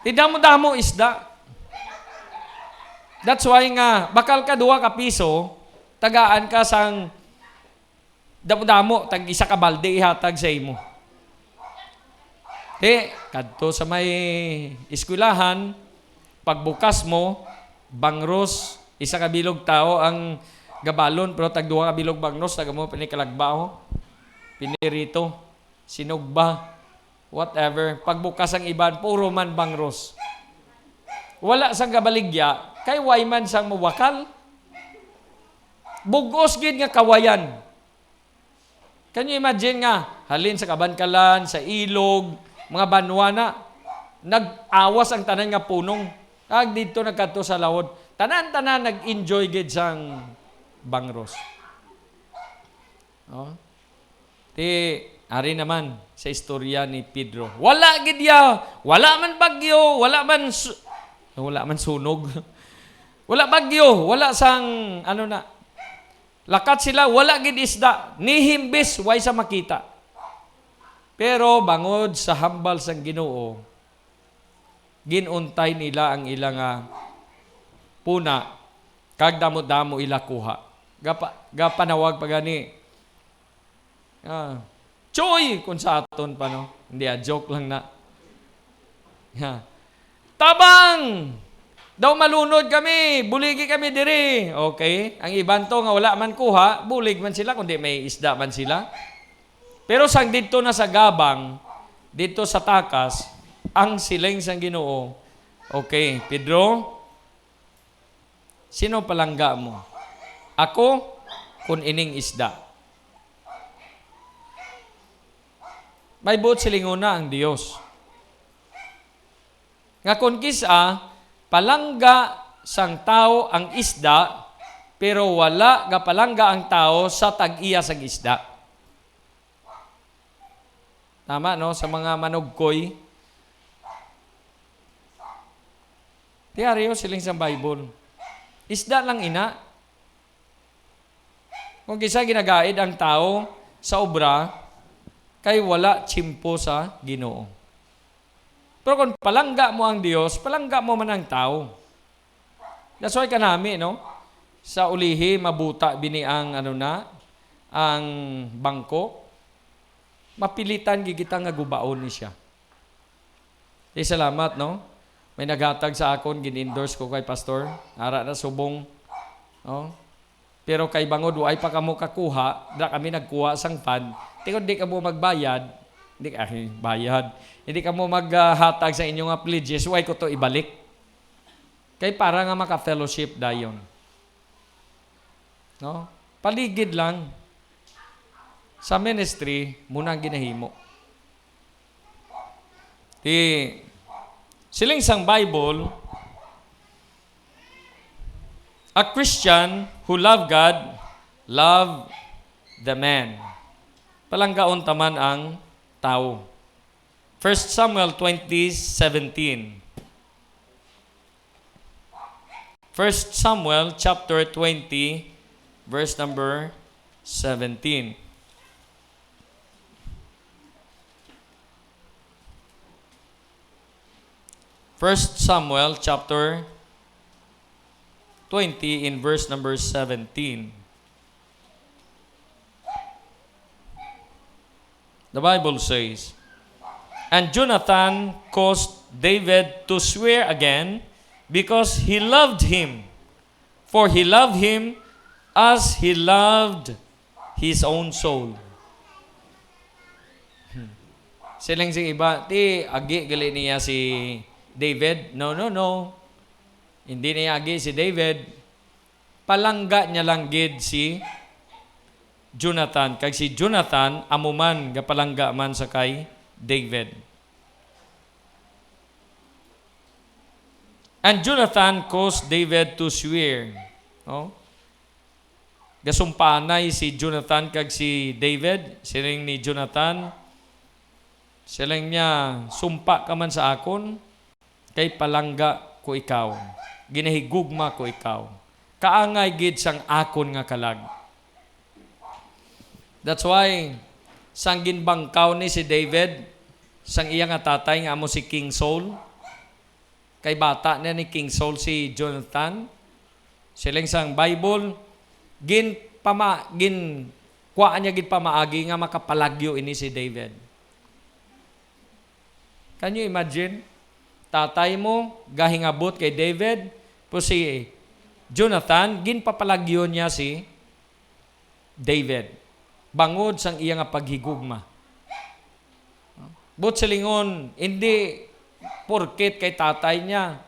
Damo-damo isda. That's why nga, bakal ka 2 ka piso, tagaan ka sang damo-damo, tag isa ka balde ihatag sa imo. Kadto sa may eskwelahan, pagbukas mo, bangros, isa ka bilog tao ang gabalon, pero tagduha ka bilog bangros, taga mo pinikalagbaho, pinirito, sinugba, whatever. Pagbukas ang iban, puro man bangros. Wala sang gabaligya, kay wayman sang mawakal. Bugos gid nga kawayan. Can you imagine nga, halin sa Kabankalan, sa ilog, mga banwana, nag-awas ang tanan nga punong. Dito nagkadto sa lawod. Tanan-tanan nag-enjoy gid sang bangros. Oh. Ari naman sa istorya ni Pedro. Wala gid ya, wala man bagyo, wala man sunog. Wala bagyo, wala sang lakat sila, wala gid isda, ni himbis way sa makita. Pero bangod sa hambal sang Ginoo, ginuntay nila ang ilang puna, kag damo-damo ila kuha. Gapanawag pa gani. Choy! Kung sa aton pa, no? Hindi, joke lang na. Tabang! Daw malunod kami, buligi kami diri. Okay? Ang iban to nga wala man kuha, bulig man sila, kundi may isda man sila. Pero sang dito na sa gabang, dito sa takas, ang siling sang Ginoo. Okay, Pedro, sino palangga mo? Ako, kun ining isda. May buot silinguna ang Dios. Nga kun kisa, palangga sang tao ang isda, pero wala ga palangga ang tao sa tag-iya sang isda. Tama, no? Sa mga manugkoy. Tiyariyo siling sa Bible. Isda lang ina. Kung kisa ginagaid ang tao sa obra, kay wala tsimpo sa Ginoo. Pero kung palangga mo ang Diyos, palangga mo man ang tao. That's why kanami, no? Sa ulihi, mabuta bini ang ang bangko. Mapilitan gigita nga gubaon ni siya. Salamat, no? May naghatag sa akon, gin-endorse ko kay pastor. Ara na subong. No? Pero kay bangod, ay pa kamo kakuha, da kami nagkuha sang fund. Tingod di ka mo magbayad, hindi ka mo maghatag sa inyong pledges, why ko to ibalik? Kay para nga maka-fellowship dayon. No? Paligid lang. Sa ministry, muna ginahimo. Siling sang Bible, a Christian who love God, love the man. Palanggaon taman ang tao. 1 Samuel 20:17. 1 Samuel chapter 20, verse number 17. First Samuel chapter 20 in verse number 17. The Bible says, "And Jonathan caused David to swear again because he loved him. For he loved him as he loved his own soul." Siling sing iba, agi gali niya si David. No. Hindi niya agi si David. Palangga niya lang gid si Jonathan. Kag si Jonathan, amuman, gapalangga man sa kay David. And Jonathan caused David to swear. No? Gasumpanay si Jonathan kag si David. Siling ni Jonathan, siling niya, sumpa ka man sa akon, kay palangga ko ikaw. Ginahigugma ko ikaw. Kaangay gid sang akon nga kalag. That's why, sang ginbangkaw ni si David, sang iya nga tatay nga amo si King Saul, kay bata na ni King Saul si Jonathan, siling sang Bible, kuhaan niya gid pamaagi nga makapalagyo ini si David. Can you imagine? Tatay mo, gahingabot kay David, po si Jonathan, ginpapalagyo niya si David. Bangod sang iya nga paghigugma. But sa lingon, hindi porket kay tatay niya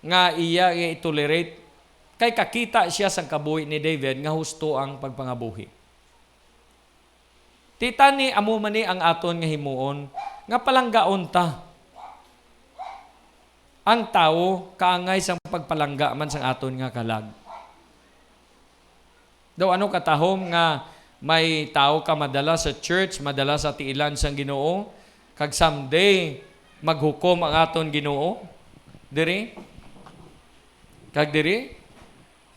nga iya i-tolerate. Kay kakita siya sang kabuhi ni David nga husto ang pagpangabuhi. Tita ni amo man ni ang aton nga himuon nga palanggaon ta. Ang tao kaangay sang pagpalangga man sang aton nga kalag. Daw ano katahom nga may tao ka madala sa church, madala sa tiilan sang Ginoo, kag someday maghukom ang aton Ginoo. Diri? Kag diri?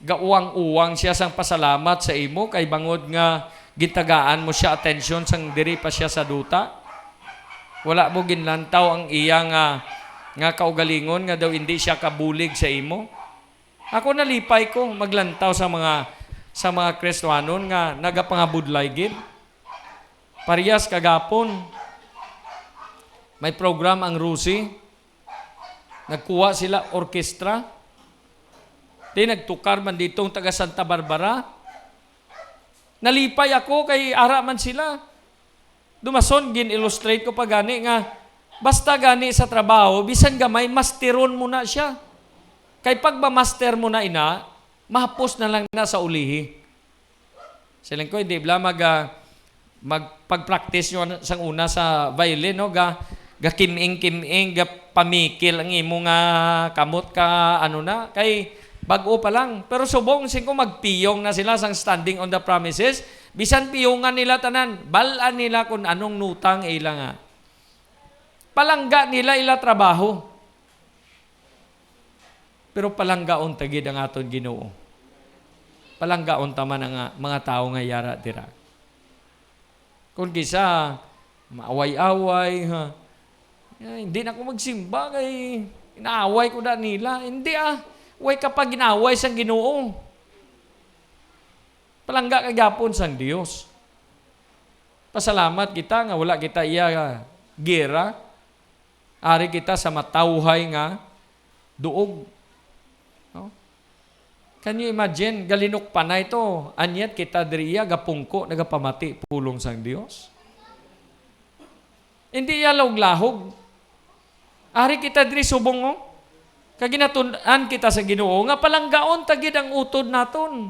Gauwang-uwang siya sang pasalamat sa imo kay bangod nga gitagaan mo siya atensyon sang diri pa siya sa duta. Wala mo ginlantaw ang iya nga kaugalingon nga daw hindi siya kabulig sa imo. Ako nalipay ko maglantaw sa mga Kristiyanon nga nagapangabudlay gid. Parehas kagapon. May program ang Rusi. Nagkuha sila orkestra. Di nagtukar man ditong taga Santa Barbara. Nalipay ako kay ara man sila. Dumason gin-illustrate ko pa gani nga basta gani sa trabaho, bisan gamay masteron mo na siya. Kay pag ma-master mo na ina, mahapos na lang na sa ulihi. Silang ko hindi bla magpag-practice nyo sang una sa violin, no? Ga kiming-kiming, ga pamikil ang imo nga kamot ka ano na kay bago pa lang. Pero subong sing ko magpiyong na sila sang standing on the promises. Bisan piyongan nila tanan. Balaan nila kung anong nutang ila nga. Palangga nila ila trabaho. Pero palanggaon tagid ang aton Ginoo. Palanggaon taman ang mga tao nga yara dira. Kung kisa maaway-away, ha. Hindi na ako magsimba kay inaaway ko na nila. Hindi way kapag ginaway sang Ginoo. Palangga kagapon sang Dios. Pasalamat kita nga wala kita iya gera. Ari kita sa matawhay nga duog. No? Can you imagine galinok pa na ito? Anyat kita diriya gapungko nagapamati pulong sang Dios. Hindi iya lahog-lahog. Ari kita diri subong mo. Kaginatunan kita sa Ginoo nga palanggaon tagid ang utod naton.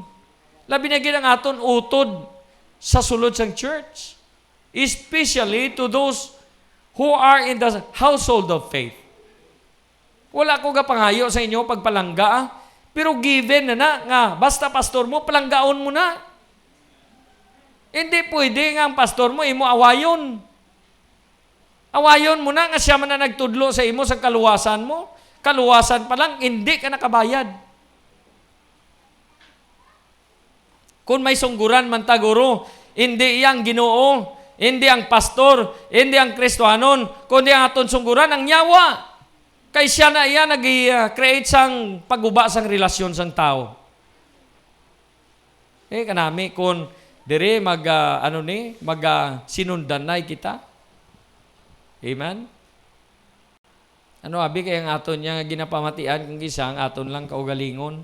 Labi na gid ang aton utod sa sulod sang church. Especially to those who are in the household of faith. Wala ko gapangayo sa inyo pagpalangga, pero given na nga basta pastor mo palanggaon mo na. Hindi pwede nga ang pastor mo imo awayon. Awayon mo na nga siya man na nagtudlo sa imo sa kaluwasan mo. Kaluwasan pa lang, hindi ka nakabayad. Kung may sungguran man taguro, hindi iyang Ginoo, hindi ang pastor, hindi ang Kristiyanon, kundi ang aton sungguran, ang nyawa. Kay siya na iya nag-create sang paguba sang relasyon sang tao. Kanami, kung dire sinundan na kita. Amen? Ano abi kaya ang aton niya nga ginapamatian kung isa ang aton lang kaugalingon.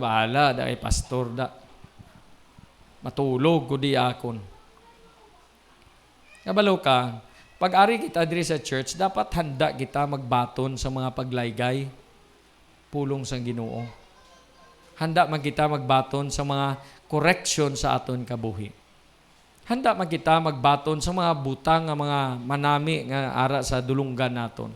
Bahala da kay pastor da. Matulog ko di akon. Kabalo ka, pag-ari kita diri sa church, dapat handa kita magbaton sa mga paglaygay, pulong sang Ginoo. Handa man kita magbaton sa mga correction sa aton kabuhi. Handa man kita magbaton sa mga butang nga mga manami nga ara sa dulunggan naton.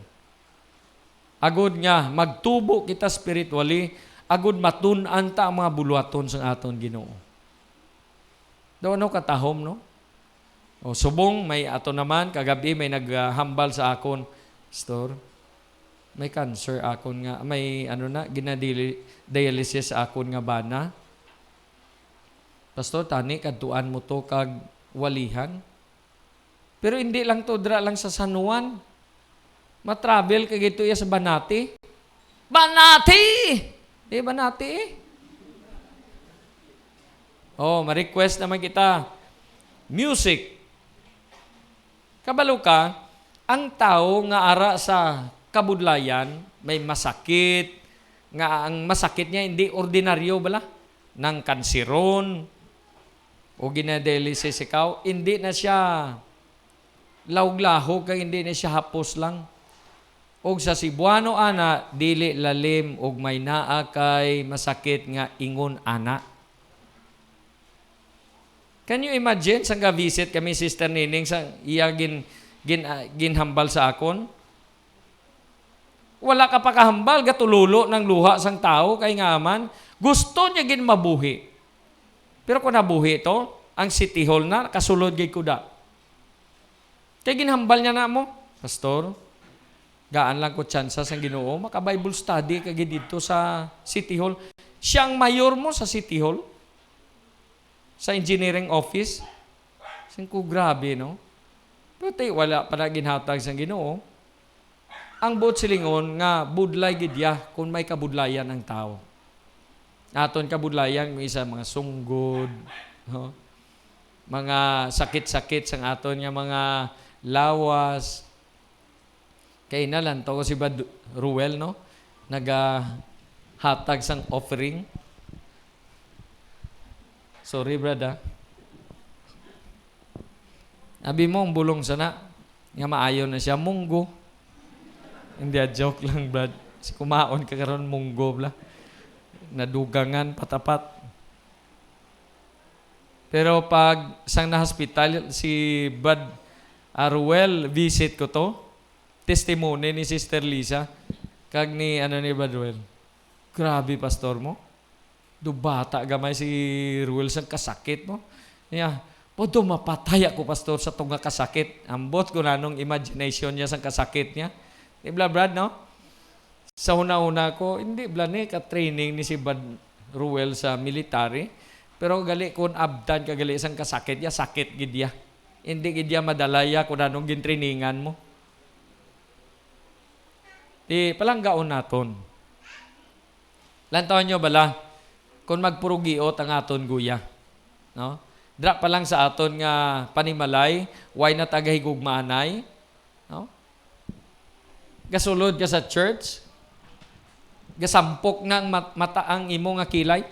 Agud nga magtubo kita spiritually, agud matun-an ta ang mga buluhaton sa aton Ginoo. Daw ano katahom no? O subong may ato naman kagabi may naghambal sa akon, Pastor, may cancer akon nga, may ginadialysis akon nga bana. Pastor, tani kadtuan mo to kag walihan. Pero hindi lang to dra lang sa San Juan. Ma-travel kag ito sa Banati. Banati! Di Banati eh. Ma-request naman kita. Music. Kabalo ka, ang tao nga ara sa kabudlayan, may masakit, nga ang masakit niya hindi ordinaryo bala, ng kanseron, o ginadialysis ikaw, hindi na siya lawg-lahog, kaya hindi na siya hapos lang. Og sa Cebuano ana, dili lalim, og may naa kay masakit nga ingon ana. Can you imagine, sang visit kami, Sister Nining, sa iya ginhambal sa akon? Wala ka pa kahambal, gatululo ng luha sang tao, kay nga man, gusto niya gin mabuhi. Pero kung nabuhi ito, ang City Hall na, kasulod gay kuda. Kaya ginhambal niya na mo, Pastor, gaan lang ko tsansa sang Ginoo, maka-Bible study kagi dito sa City Hall. Siyang mayor mo sa City Hall, sa engineering office. Sing ko, grabe, no? Pero tayo, wala pa na ginhatag sang Ginoo. Ang buot silingon nga budlay gidya kung may kabudlayan ng tao. Aton kabudlayan may isa mga sunggod, no? Mga sakit-sakit sang aton nga mga lawas. Kay na lang to si Bad Ruel, no? Hatag sang offering. Sorry, brother. Abi mo ang bulong sana nga maayo na siya munggo. Hindi, joke lang, Brad. Si kumaon ka karon munggo, bla. Nadugangan, patapat. Pero pag sang na-hospital, si Bud Ruel, visit ko to. Testimony ni Sister Lisa. Kag ni, ni Bud Ruel. Grabe, pastor mo. Dubata gamay si Ruel sang kasakit mo. Niya, podo mapatay ako, pastor, sa tunga kasakit. Ambot ko na nung imagination niya sang kasakit niya. Ibla Brad, no? Sa una-una ko, hindi bla ni ka-training ni si Bad Ruel sa military. Pero gali kung abdan ka gali isang kasakit ya, sakit gidya. Hindi gidya madalaya kung anong gintrainingan mo. Di palanggaon naton. Lantawan nyo bala, kung magpurugiot ang aton guya. No? Dra pa lang sa aton nga panimalay, why na tagahigugmaanay. No? Gasulod ka sa church, gasampok ng mataang imo nga kilay.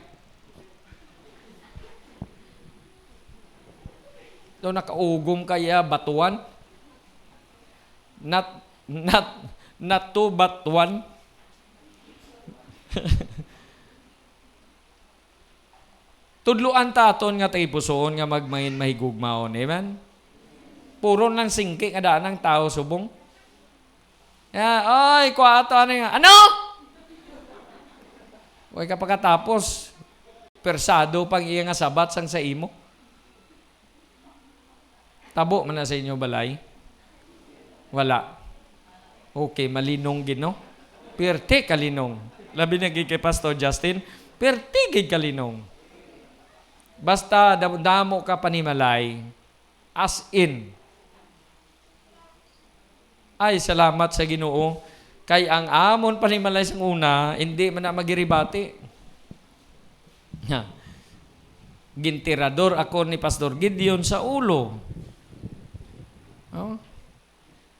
Doon nakaugom kaya batuan. Not two but one. Tudluan ta aton nga taipusoon nga magmain mahigugmaon. Amen? Puro nang singki nga daan ng tao subong. Oy, kuwato, ano nga? Ano? Huwag ka pagkatapos, persado pang iya nga sabat sang sa imo. Tabo man na sa inyo balay? Wala. Okay, malinong gino. Perte kalinong. Labi na kay Pastor Justin, perte gid kalinong. Basta damo ka panimalay, as in, ay, salamat sa Ginoo. Kay ang amon panimalay sang una, hindi man na magiribati. Gintirador ako ni Pastor Gideon sa ulo. Oh.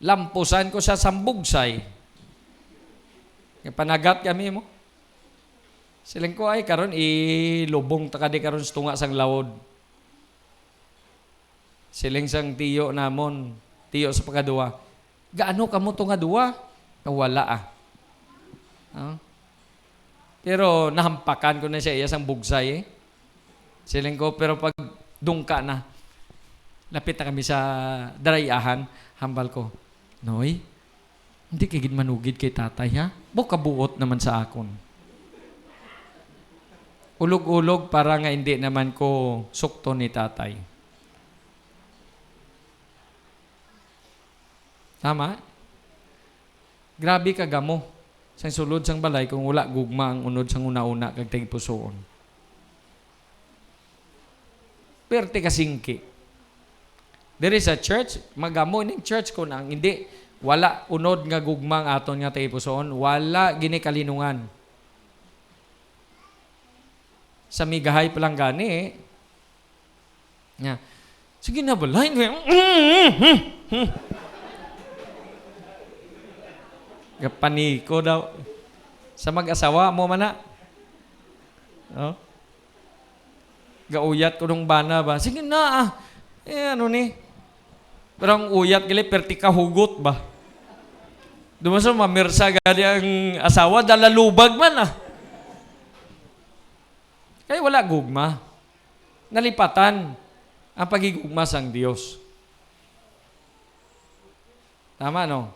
Lampusan ko sa sambugsay. Panagat kami mo. Siling ko ay karon ilubong ta kadi karon sa tunga sang lawod. Siling sang tiyo namon, tiyo sa pagkadua. Gaano kamo to nga duwa? Wala Pero nahampakan ko na siya iya sang bugsay eh. Siling ko, pero pag dungka na, lapit na kami sa darayahan, hambal ko, Noy, hindi kagid manugid kay tatay ha? Kabuot naman sa akon. Ulog-ulog para nga hindi naman ko sukto ni tatay. Tama? Grabe ka gamo. Sang sulod sang balay kung wala gugma ang unod sang una-una kag tagpusoon. Perte kasingki. There is a church, magamo ning church ko nang hindi wala unod nga gugma ang aton nga tagpusoon, wala gini kalinungan. Sa migahay pa lang gani eh. Nya. Sige na balay. Paniko daw. Sa mag-asawa mo man na. Oh. Gauyat ko nung bana ba? Sige na ano ni? Pero ang uyat gali, perti ka hugot ba? Dumaso, mamirsa gali ang asawa, dalalubag man Kaya wala gugma. Nalipatan ang pagigugma sang Diyos. Tama, no?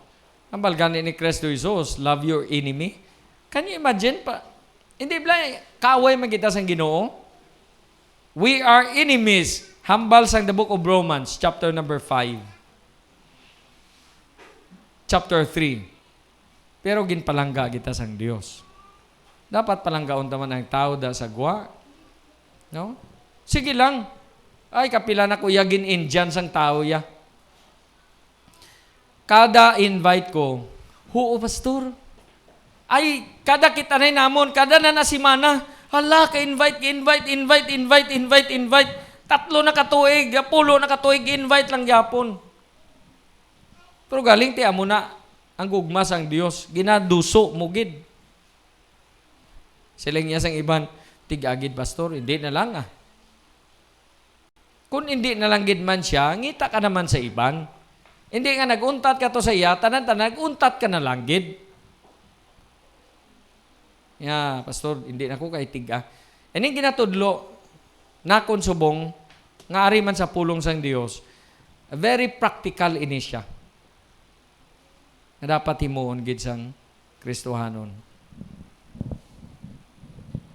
Ang balgani ni Kristo Jesus, love your enemy. Can you imagine pa? Hindi ba kaaway magkita sang Ginoo? We are enemies. Hambal sang the book of Romans, chapter number 5. Chapter 3. Pero ginpalangga kita sang Dios. Dapat palanggaon taman ang tao da sa gwa. No? Sige lang. Ay, kapila na kuya gin-Indian sang tao ya. Kada invite ko, huo pastor. Ay, kada kita na namon, kada na nasimana, hala, ka-invite. Tatlo na katuig, 10 na katuig, invite lang yapon. Pero galing ti amo na ang gugma sang Dios, ginaduso mo gid. Siling niya sang iban, tig-agid pastor, hindi na lang Kung hindi na lang gid man siya, ngita ka naman sa iban. Hindi nga naguntat ka to sa iya, tanan-tanan, naguntat ka na lang gid. Ya, pastor, hindi na ko kay tiga. Ining ginatudlo na konsubong nga ari man sa pulong sang Dios. Very practical ini siya. Na dapat himuon gid sang Kristohanon.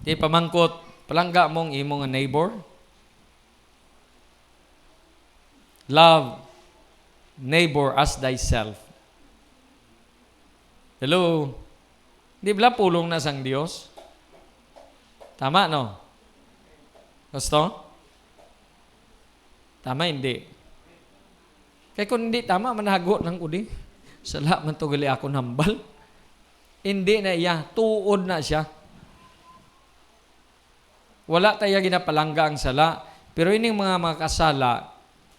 Di pamangkot, palangga mong imong neighbor. Love neighbor as thyself. Hello? Di ba pulong na sang Diyos? Tama, no? Gusto? Tama, hindi. Kaya kung hindi tama, manago ng udi. Sala, man to gali ako nambal. Hindi na iya. Tuod na siya. Wala tayo ginapalangga ang sala. Pero ining mga kasala,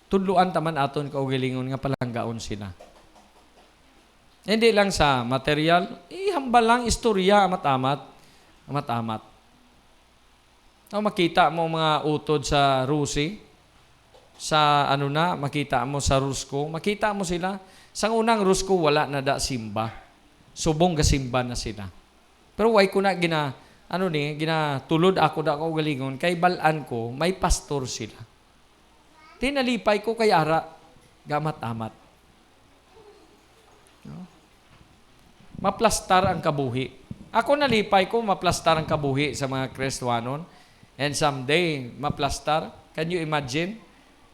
tudluan taman aton kaugalingon nga palanggaon sila. Hindi lang sa material, ihambal lang istorya amat-amat. Makita mo mga utod sa Rusi, sa makita mo sa Rusko, makita mo sila. Sang unang Rusko, wala na da simba. Subong gasimba na sila. Pero why ko na ginatulod ako da kaugalingon, kay balaan ko, may pastor sila. Tinalipay ko kay ara, gamat-amat. No? Maplastar ang kabuhi. Ako nalipay ko, maplastar ang kabuhi sa mga Kristohanon. And someday, maplastar. Can you imagine?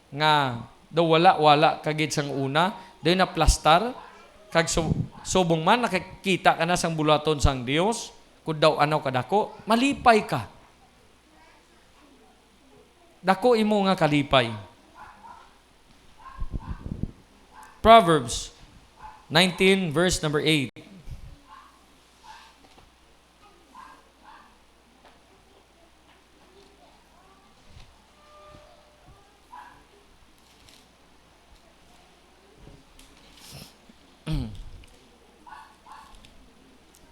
Nga, daw wala kagid sang una, daw naplastar, kag subong man, nakikita ka na sang bulaton sang Dios, kung daw kadako, malipay ka. Dako imo nga kalipay. Proverbs 19 verse number 8.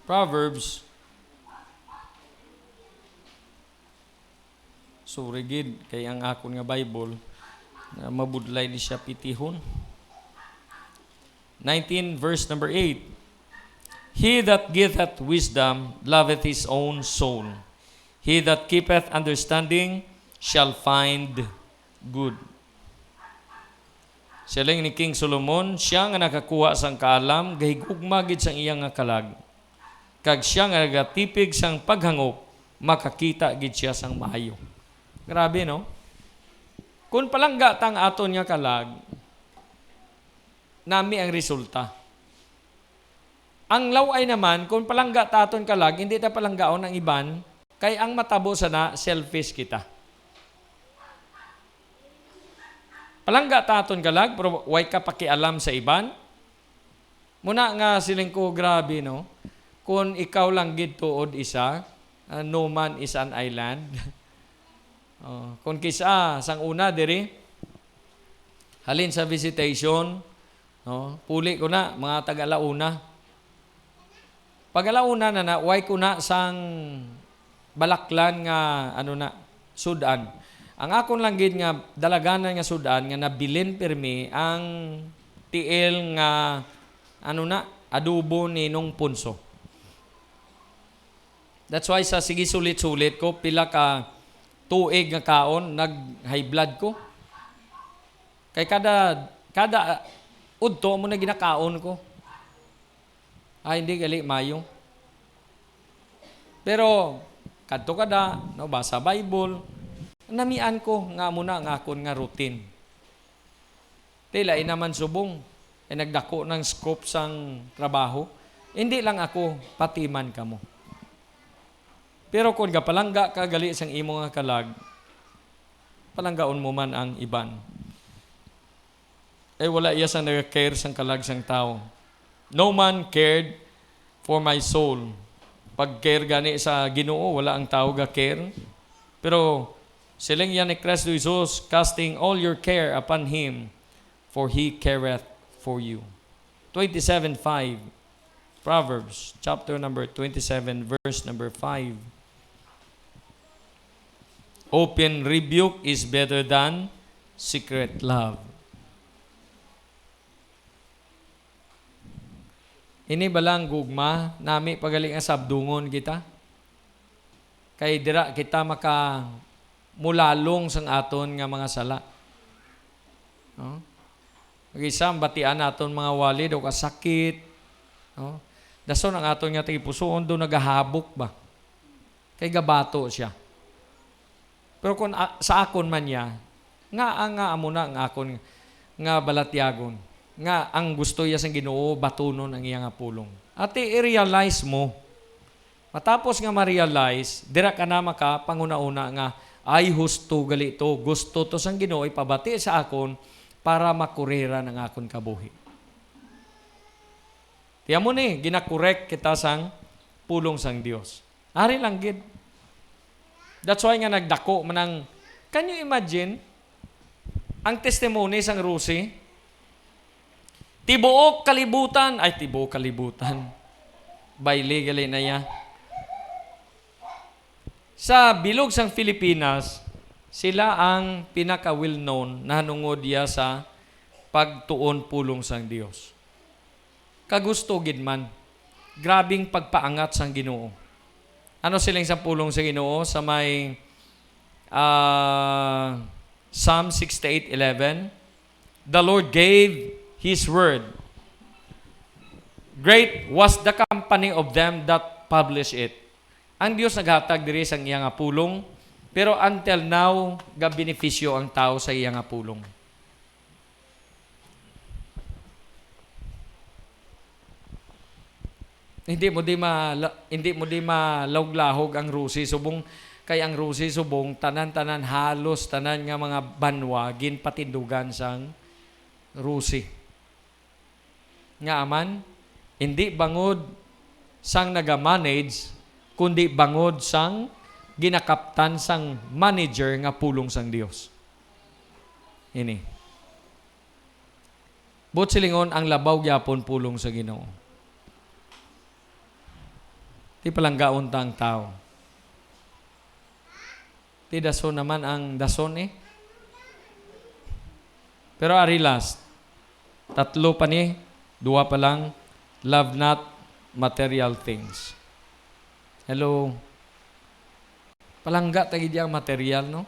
Proverbs. Sorry gid kay ang akon nga Bible na mabudlay ni siya pitihon. 19 verse number 8. He that giveth wisdom loveth his own soul. He that keepeth understanding shall find good. Siling ni King Solomon, siya nga nakakuha sang kaalam, gahigugma gid sang iyang nga kalag. Kag siya nga nagatipig sang paghangop, makakita gid siya sang maayo. Grabe, no? Kung palangga tang aton nga kalag, nami ang resulta. Ang laway naman, kung palangga ta aton kalag, hindi ta palanggaon ang iban, kay ang matabo sana, selfish kita. Palangga ta aton kalag, pero way ka pakialam sa iban. Muna nga siling ko, grabe, no? Kung ikaw lang gid tuod isa, no man is an island. Kung kisa, sang una diri, halin sa visitation, puli ko na, mga taga-Launa. Pagalauna na way ko na sang balaklan nga sudan. Ang akon lang gid nga dalaganan nga sudan nga nabilin pirmi ang tiil nga adobo ni nung punso. That's why sa sige sulit-sulit ko pila ka tuig nga kaon nag-high blood ko. Kay kada udto mo na ginakaon ko. Ay hindi gali mayo. Pero kadto kada basa Bible, namian ko nga muna ang akon nga routine. Tila naman subong ay nagdako ng scope sang trabaho. Hindi lang ako, pati man kamo. Pero kung kapalangga ka gali sang imo nga kalag, palanggaon mo man ang iban. Wala iya sang nag-care sang kalag sang tao. No man cared for my soul. Pag care gani sa Ginoo, wala ang tao ga care. Pero siling yan ni Kristo Jesus, casting all your care upon Him, for He careth for you. 27:5, Proverbs chapter number 27, verse number 5. Open rebuke is better than secret love. Ini balang gugma, nami pagaling nga sabdungon kita. Kay dira kita maka mulalong sang aton nga mga sala. No? Mag-isang batian naton mga walid o kasakit. No? Dason ang aton nga tipusoon do nagahabok ba? Kay gabato siya. Pero kung sa akon man niya, nga amuna ang akon nga balatyagon, nga ang gusto niya sang Ginoo batunon ang iya nga pulong. At i-realize mo, matapos nga ma-realize, dira ka na maka panguna-una nga, ay husto gali to, gusto to sang Ginoo ipabati sa akon para makurera ng akon kabuhi. Tiyan mo ni, ginakorek kita sang pulong sang Dios. Ari lang gid. That's why nga nagdako manang, can you imagine ang testimony sang Rusi? Tibuok kalibutan, Baili gali na ya. Sa bilog sang Pilipinas, sila ang pinaka well known na hanungod ya sa pagtuon pulong sang Dios. Kagusto gid man, grabing pagpaangat sang Ginoo. Ano silang sa pulong sa Ginoo sa may Psalm 68:11? The Lord gave His word. Great was the company of them that publish it. Ang Dios naghatag diri sang iya nga pulong, pero until now ga benepisyo ang tao sa iya nga pulong. Hindi mo di malawglahog ang Rusi subong kay ang Rusi subong tanan-tanan halos tanan nga mga banwa ginpatindugan sang Rusi. Nga aman hindi bangod sang naga-manage kundi bangod sang ginakaptan sang manager nga pulong sang Dios. Ini. But silingon ang labaw gyapon pulong sa Ginoo. Ti palanggaon ta ang tao. Ti dason naman ang dason Pero ari last, 3 pa ni, 2 pa lang, love not material things. Hello. Palangga tagi ang material, no?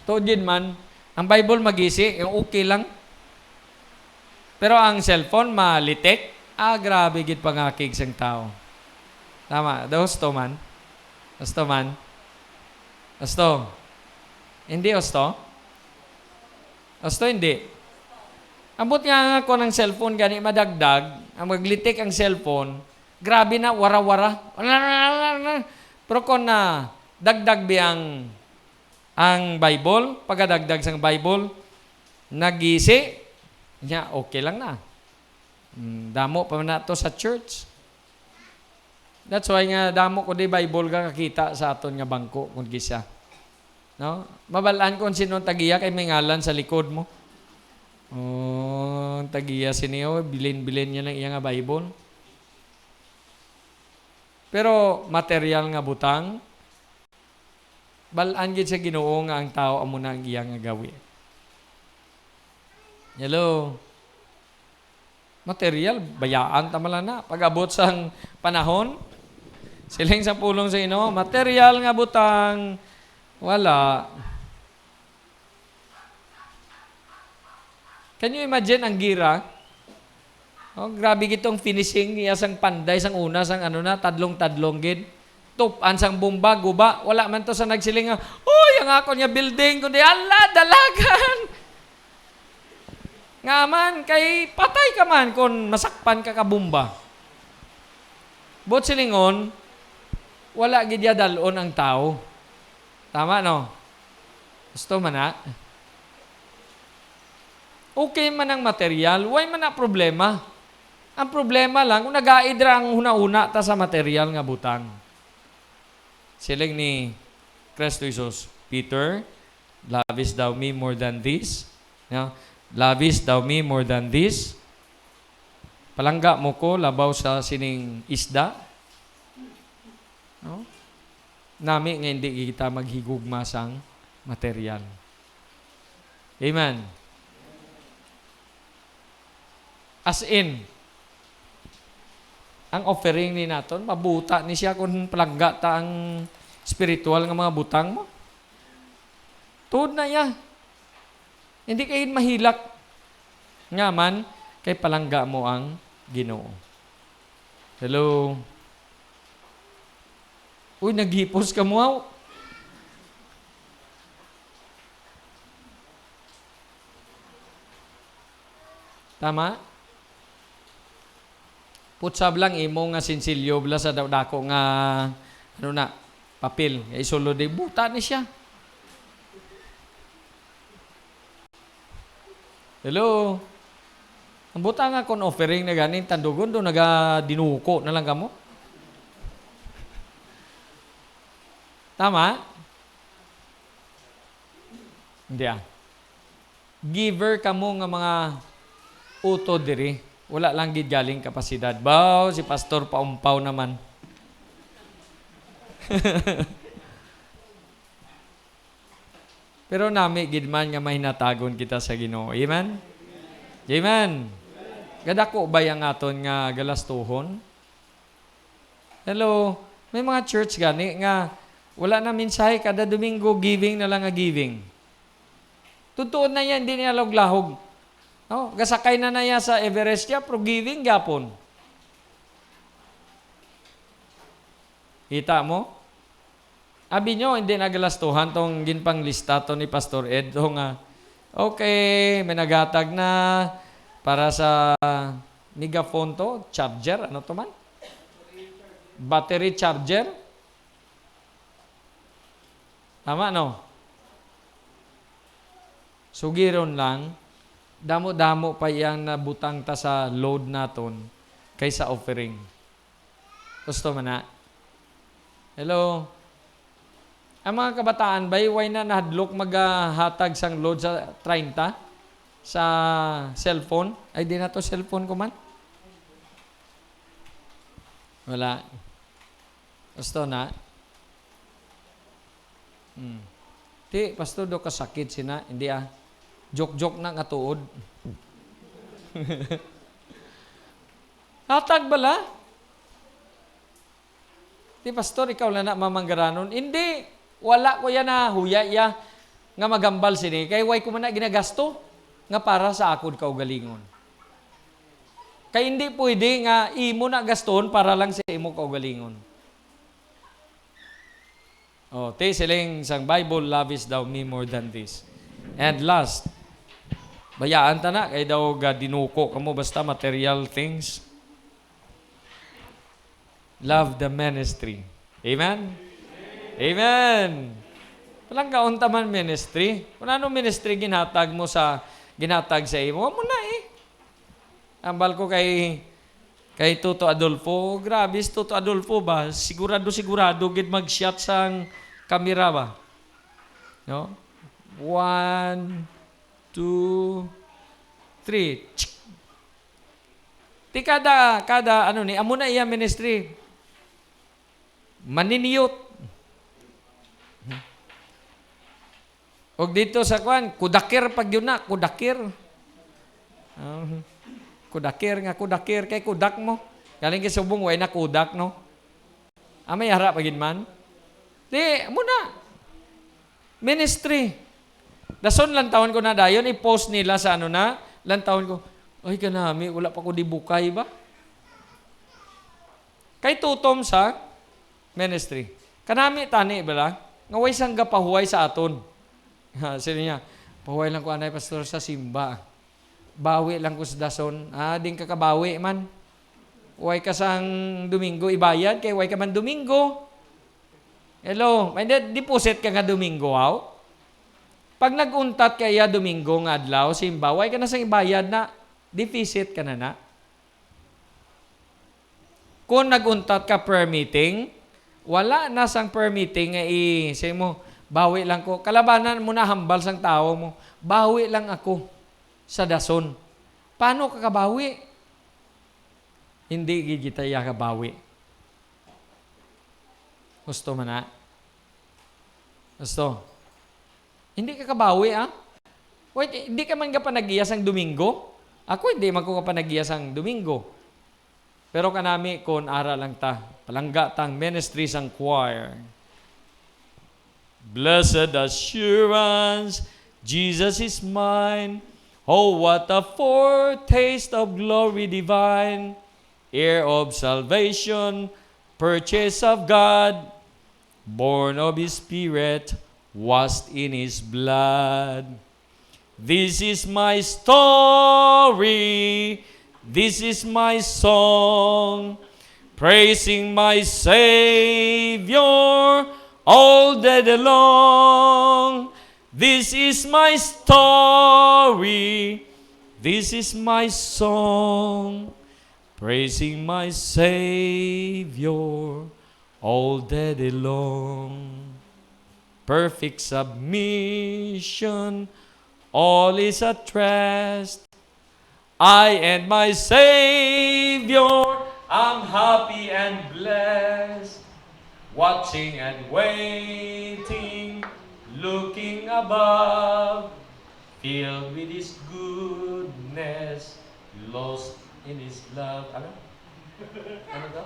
Todin man, ang Bible magisi, yung okay lang. Pero ang cellphone malitek, grabe gid pangakig sang tao. Tama, gusto man. Gusto. Hindi gusto? Gusto hindi. Ambot nga ako ng cellphone gani madagdag, ang maglitik ang cellphone, grabe na wara-wara. Pero kung na dagdag biyang ang Bible, pagdagdag sang Bible, nagisi, niya okay lang na. Damo pa na to sa church. That's why nga damo ko di Bible ka kakita sa aton nga bangko kung gisa. No? Mabalaan kung sino tagiya kay may ngalan sa likod mo. Oh, tagiya siniyo, bilin-bilin niya ng iya nga Bible. Pero material nga butang, balaan gid sa Ginoo nga ang tao amo na ang iya nga gawi. Hello. Material, bayaan tamala na. Pag-abot sang panahon, siling sa pulong sa Ginoo, material nga butang, wala. Can you imagine ang gira? Oh, grabe gitong finishing niya sang panday, sang una, sang ano na, tadlong-tadlong gid. Tupan sang bomba, guba. Wala man to sa nagsiling nga, oh, yung ako niya building, kundi, ala, dalagan. Nga man, kay patay ka man kung masakpan ka kabumba. Bot silingon, wala gid ya dalon ang tao. Tama, no? Gusto man na? Okay man ang material, why man na problema? Ang problema lang, kung nag-aidra ang una-una ta sa material nga butang. Siling ni Kristo Jesus, Peter, lovest thou me more than this? No? Lovest thou me more than this? Palangga mo ko, labaw sa sining isda? No? Nami nga hindi kita maghigugma sang material. Amen. As in, ang offering ni naton, mabuta ni siya kung palangga ta ang spiritual nga mga butang mo. Tuod na ya. Hindi kayo mahilak. Nga man, kay palangga mo ang Ginoo. Hello? Uy, naghipos ka mo. Tama? Putsab lang imo nga sinsilyo bla sa dako nga ano na papel nga isulod di buta ni siya. Hello. Ang buta nga kon offering na ganin tandugon do naga dinuko na lang kamo. Tama? Hindi ah. Giver kamo nga mga utod diri. Wala lang gid galing kapasidad. Baw, si pastor paumpaw naman. Pero nami gid man nga mahinatagon kita sa Ginoo. Amen? Amen. Gadako ba yang aton nga galastuhon? Hello, may mga church gani nga wala na mensahe kada Domingo, giving na lang nga giving. Tutuon na yan, hindi niya lahog. Oh, gasakay na niya sa Everest niya, pero giving gapon. Kita mo? Abi nyo, hindi nagalastuhan tong ginpang lista to ni Pastor Ed. Nga, okay, may nagatag na para sa megaphone to, charger, ano to man? Battery charger. Tama, no? Sugiron lang, damo-damo pa yang nabutang ta sa load naton kaysa offering. Gusto man na? Hello? Ang mga kabataan ba, why na nahadlok maghatag sang load sa 30 sa cellphone? Ay, di na to cellphone ko man? Wala. Gusto na? Di, pastor, do kasakit sina. Hindi ah. Joke-joke na nga tuod. Hatag bala? Di, pastor, ikaw lang na mamanggaranon. Hindi. Wala ko yan na huya ya nga magambal sini. Kaya why ko man na ginagasto nga para sa akod kaugalingon. Kaya hindi pwede nga imo na gaston para lang sa imo kaugalingon. Oh, te siling sang Bible, lovest thou me more than this. And last, bayaan ta na, kay daw ga dinuko kamo basta material things. Love the ministry. Amen? Amen! Walang kaunta man ministry. Kung ano ministry ginatag mo sa, ginatag sa imo, mo na eh. Ambal ko kay Toto Adolfo, grabe si Toto Adolfo ba? Sigurado gid mag-shot sang kamera ba? No? 1, 2, 3. Ti kada ano ni, amo na iya ministry. Maniniyot. Og dito sa kwan, kudakir pag yun na, kudakir. Kudakir kay kudak mo. Galing kay subong way na kudak no. Amay hara pagin man. Di muna. Ministry. Dason lang taon ko na dayon i-post nila sa ano na, lang taon ko. Ay kanami wala pa ko di bukay ba? Kay tutom sa ministry. Kanami tani bala, nga way sang gapahuway sa aton. Sino niya? Pahuway lang ko anay pastor sa simba. Bawi lang ko sa dason. Din ka kabawi man. Way ka sang Domingo ibayad, kay way ka man Domingo. Hello, may deposit ka nga Domingo, aw? Pag nag-untat kaya Domingo nga adlaw, simba, way ka na sang ibayad na, deficit ka na. Kung nag-untat ka per meeting, wala na sang per meeting nga say mo, bawi lang ko. Kalabanan mo na hambal sang tao mo, bawi lang ako sa dason. Paano ka kabawi? Hindi kita kabawi. Gusto man na? Gusto? Hindi ka kabawi, Wait, hindi ka man ka panagiyas ang Domingo? Ako hindi man ko ka panagiyas ang Domingo. Pero kanami, kung aral lang ta, palangga tang ministry sang choir. Blessed assurance, Jesus is mine. Oh, what a foretaste of glory divine. Heir of salvation, purchase of God, born of His Spirit, washed in His blood. This is my story, this is my song, praising my Savior all day long. This is my story, this is my song, praising my Savior all day long. Perfect submission, all is at rest. I and my Savior, I'm happy and blessed. Watching and waiting, looking above, filled with His goodness, lost in His love. Ano? Ano daw?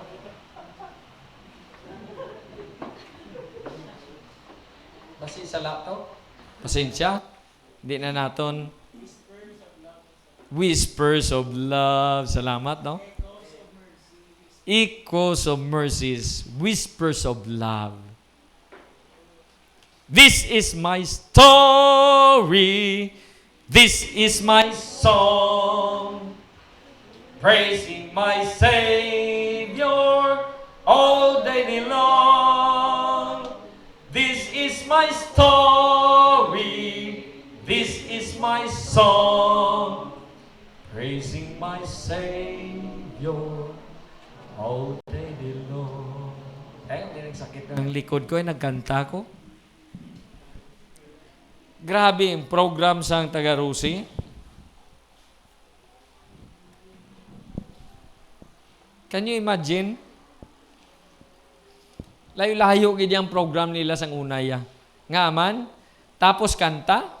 Basi sa laptop? Pasensya. Hindi na naton. Whispers of love. Salamat, no? Echoes of mercies. Whispers of love. This is my story. This is my song. Praising my Savior all day long. This is my story. This is my song. Praising my Savior all day long. Hindi nagsakit ng likod ko, nagkanta ko. Grabe ang program sang Tagarusi. Can you imagine? Layo-layo gid ang program nila sang unaya. Nga man, tapos kanta.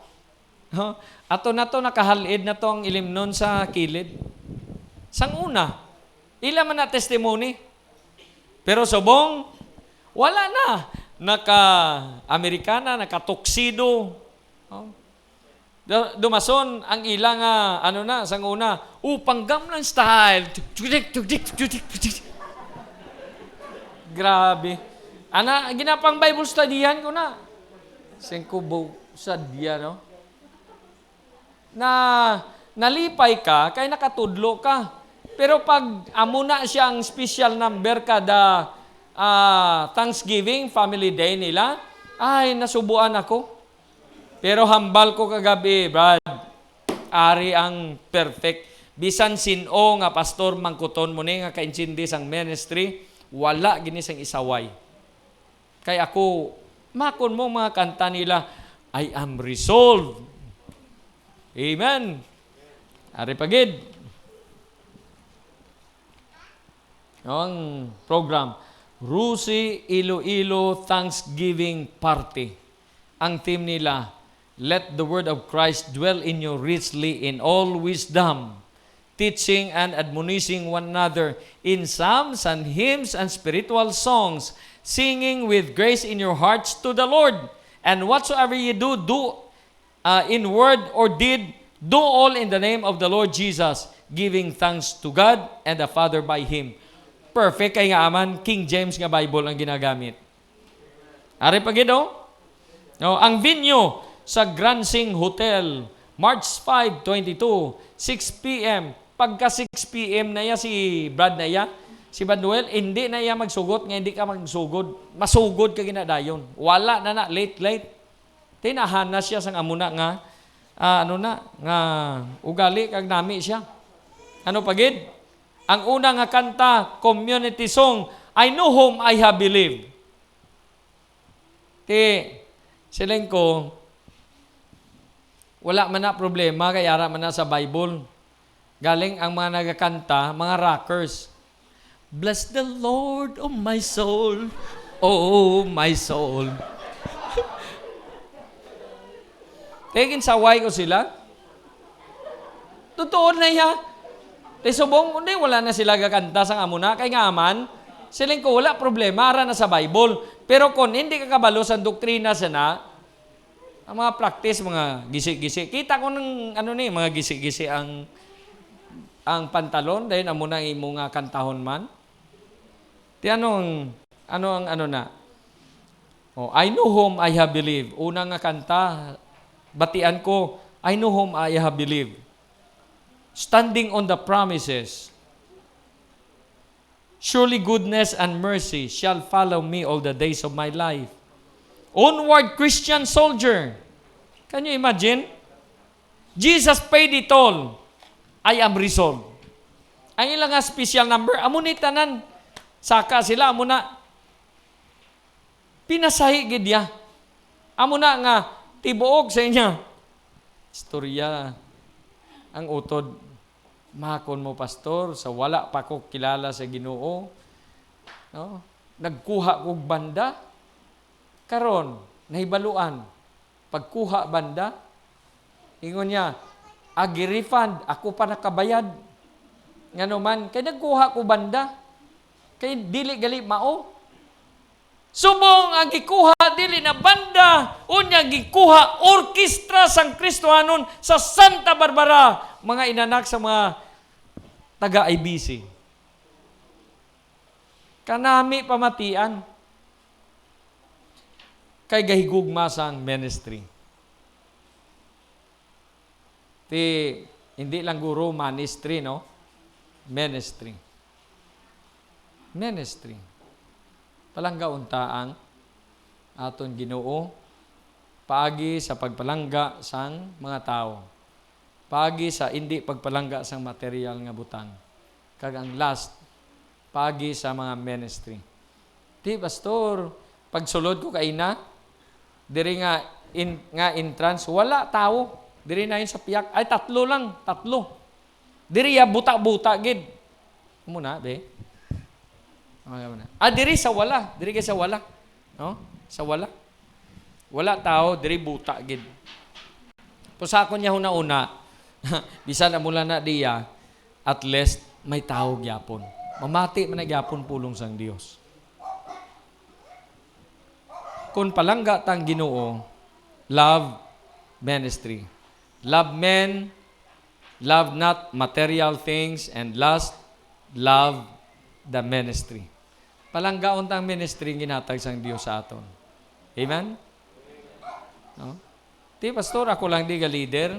Ato na to nakahalid na to ang ilimnon sa kilid. Sang una, ila man na testimony. Pero subong, wala na. Naka-Amerikana, naka-tuxedo. Dumason ang ilang ano na, sang una, panggam lang style. Grabe. Ana, ginapang Bible studyhan ko na. Sengkubo sa diya, no? Nalipay ka, kaya nakatudlo ka. Pero pag amo na siyang special number kada Thanksgiving, family day nila, ay, nasubuan ako. Pero hambal ko kagabi, Brad. Ari ang perfect. Bisan sino nga pastor mangkuton mo ni nga kainchindi sang ministry, wala gini sang isaway. Kaya ako, makon mo mga kanta nila, I am resolved. Amen. Ari pagid. Ang program, Rusi Iloilo Thanksgiving Party. Ang theme nila, let the word of Christ dwell in you richly in all wisdom, teaching and admonishing one another in psalms and hymns and spiritual songs, singing with grace in your hearts to the Lord. And whatsoever you do in word or deed, do all in the name of the Lord Jesus, giving thanks to God and the Father by Him. Perfect kay nga aman, King James nga Bible ang ginagamit. Ari pagid no, ang venue sa Grand Sing Hotel, March 5, 22, 6 p.m. Pagka 6 p.m. na ya si Brad na ya, si Banuel, hindi na ya magsugot, nga hindi ka magsugod. Masugod ka ginadayon. Wala na late. Tinahan na siya sang amuna nga, nga ugali kag nami siya. Ano pagid? Ang una nga kanta, community song, I know whom I have believed. Siling ko, wala man na problema, kaya ara man na sa Bible. Galing ang mga nagakanta, mga rockers. Bless the Lord, oh my soul, oh my soul. Tingin saway ko sila. Totoo na ya. Subong, hindi, wala na sila gakanta sa amuna. Kaya nga aman, siling ko, wala problema, ara na sa Bible. Pero kung hindi ka kabalo sa doktrina sana, ang mga practice, mga gisi-gisi. Kita ko ng, mga gisi-gisi ang pantalon, dahil amuna imo nga kantahon man. I know whom I have believed. Una nga kanta, batian ko, I know whom I have believed. Standing on the promises, surely goodness and mercy shall follow me all the days of my life. Onward, Christian soldier. Can you imagine? Jesus paid it all. I am resolved. Ang ilang nga special number, amunit tanan. Saka sila, amuna. Pinasahi gidya. Amuna nga, tibuog sa inya. Istorya. Ang utod, makon mo pastor, sa wala pa ko kilala sa Ginoo. No? Nagkuha kog banda. Karon, nahibaluan. Pagkuha banda, ingon niya, agi-refund, ako pa nakabayad. Nga naman, kaya nagkuha ko banda. Kaya dili gali mao. Subong ang gikuha dili na banda, unya gikuha orkestra sang Kristohanon sa Santa Barbara, mga inanak sa mga taga-IBC. Kanami pamatian kay gahigugma sang ministry. Hindi lang guro ministry, no? Ministry. Palangga untaang aton Ginoo paagi sa pagpalangga sang mga tao. Paagi sa hindi pagpalangga sang material nga butang. Kag ang last, paagi sa mga ministry. Pastor, pagsulod ko kay na, diri nga entrance, wala tao. Diri na yun sa piyak. Ay, 3 lang. Diri ya buta-buta gid. Muna, be. Diri sa wala. Diri kay sa wala. No? Sa wala. Wala tao, diri buta gid. Pusakon niya una, bisan na mula na diya, at least may tao gyapon. Mamati man na gyapon pulong sang Dios. Kung palangga tang Ginoo, love ministry. Love men, love not material things, and last, love the ministry. Palanggaon tang ministry ginatag sang Dios sa aton. Amen? No? Pastor, ako lang di ka leader.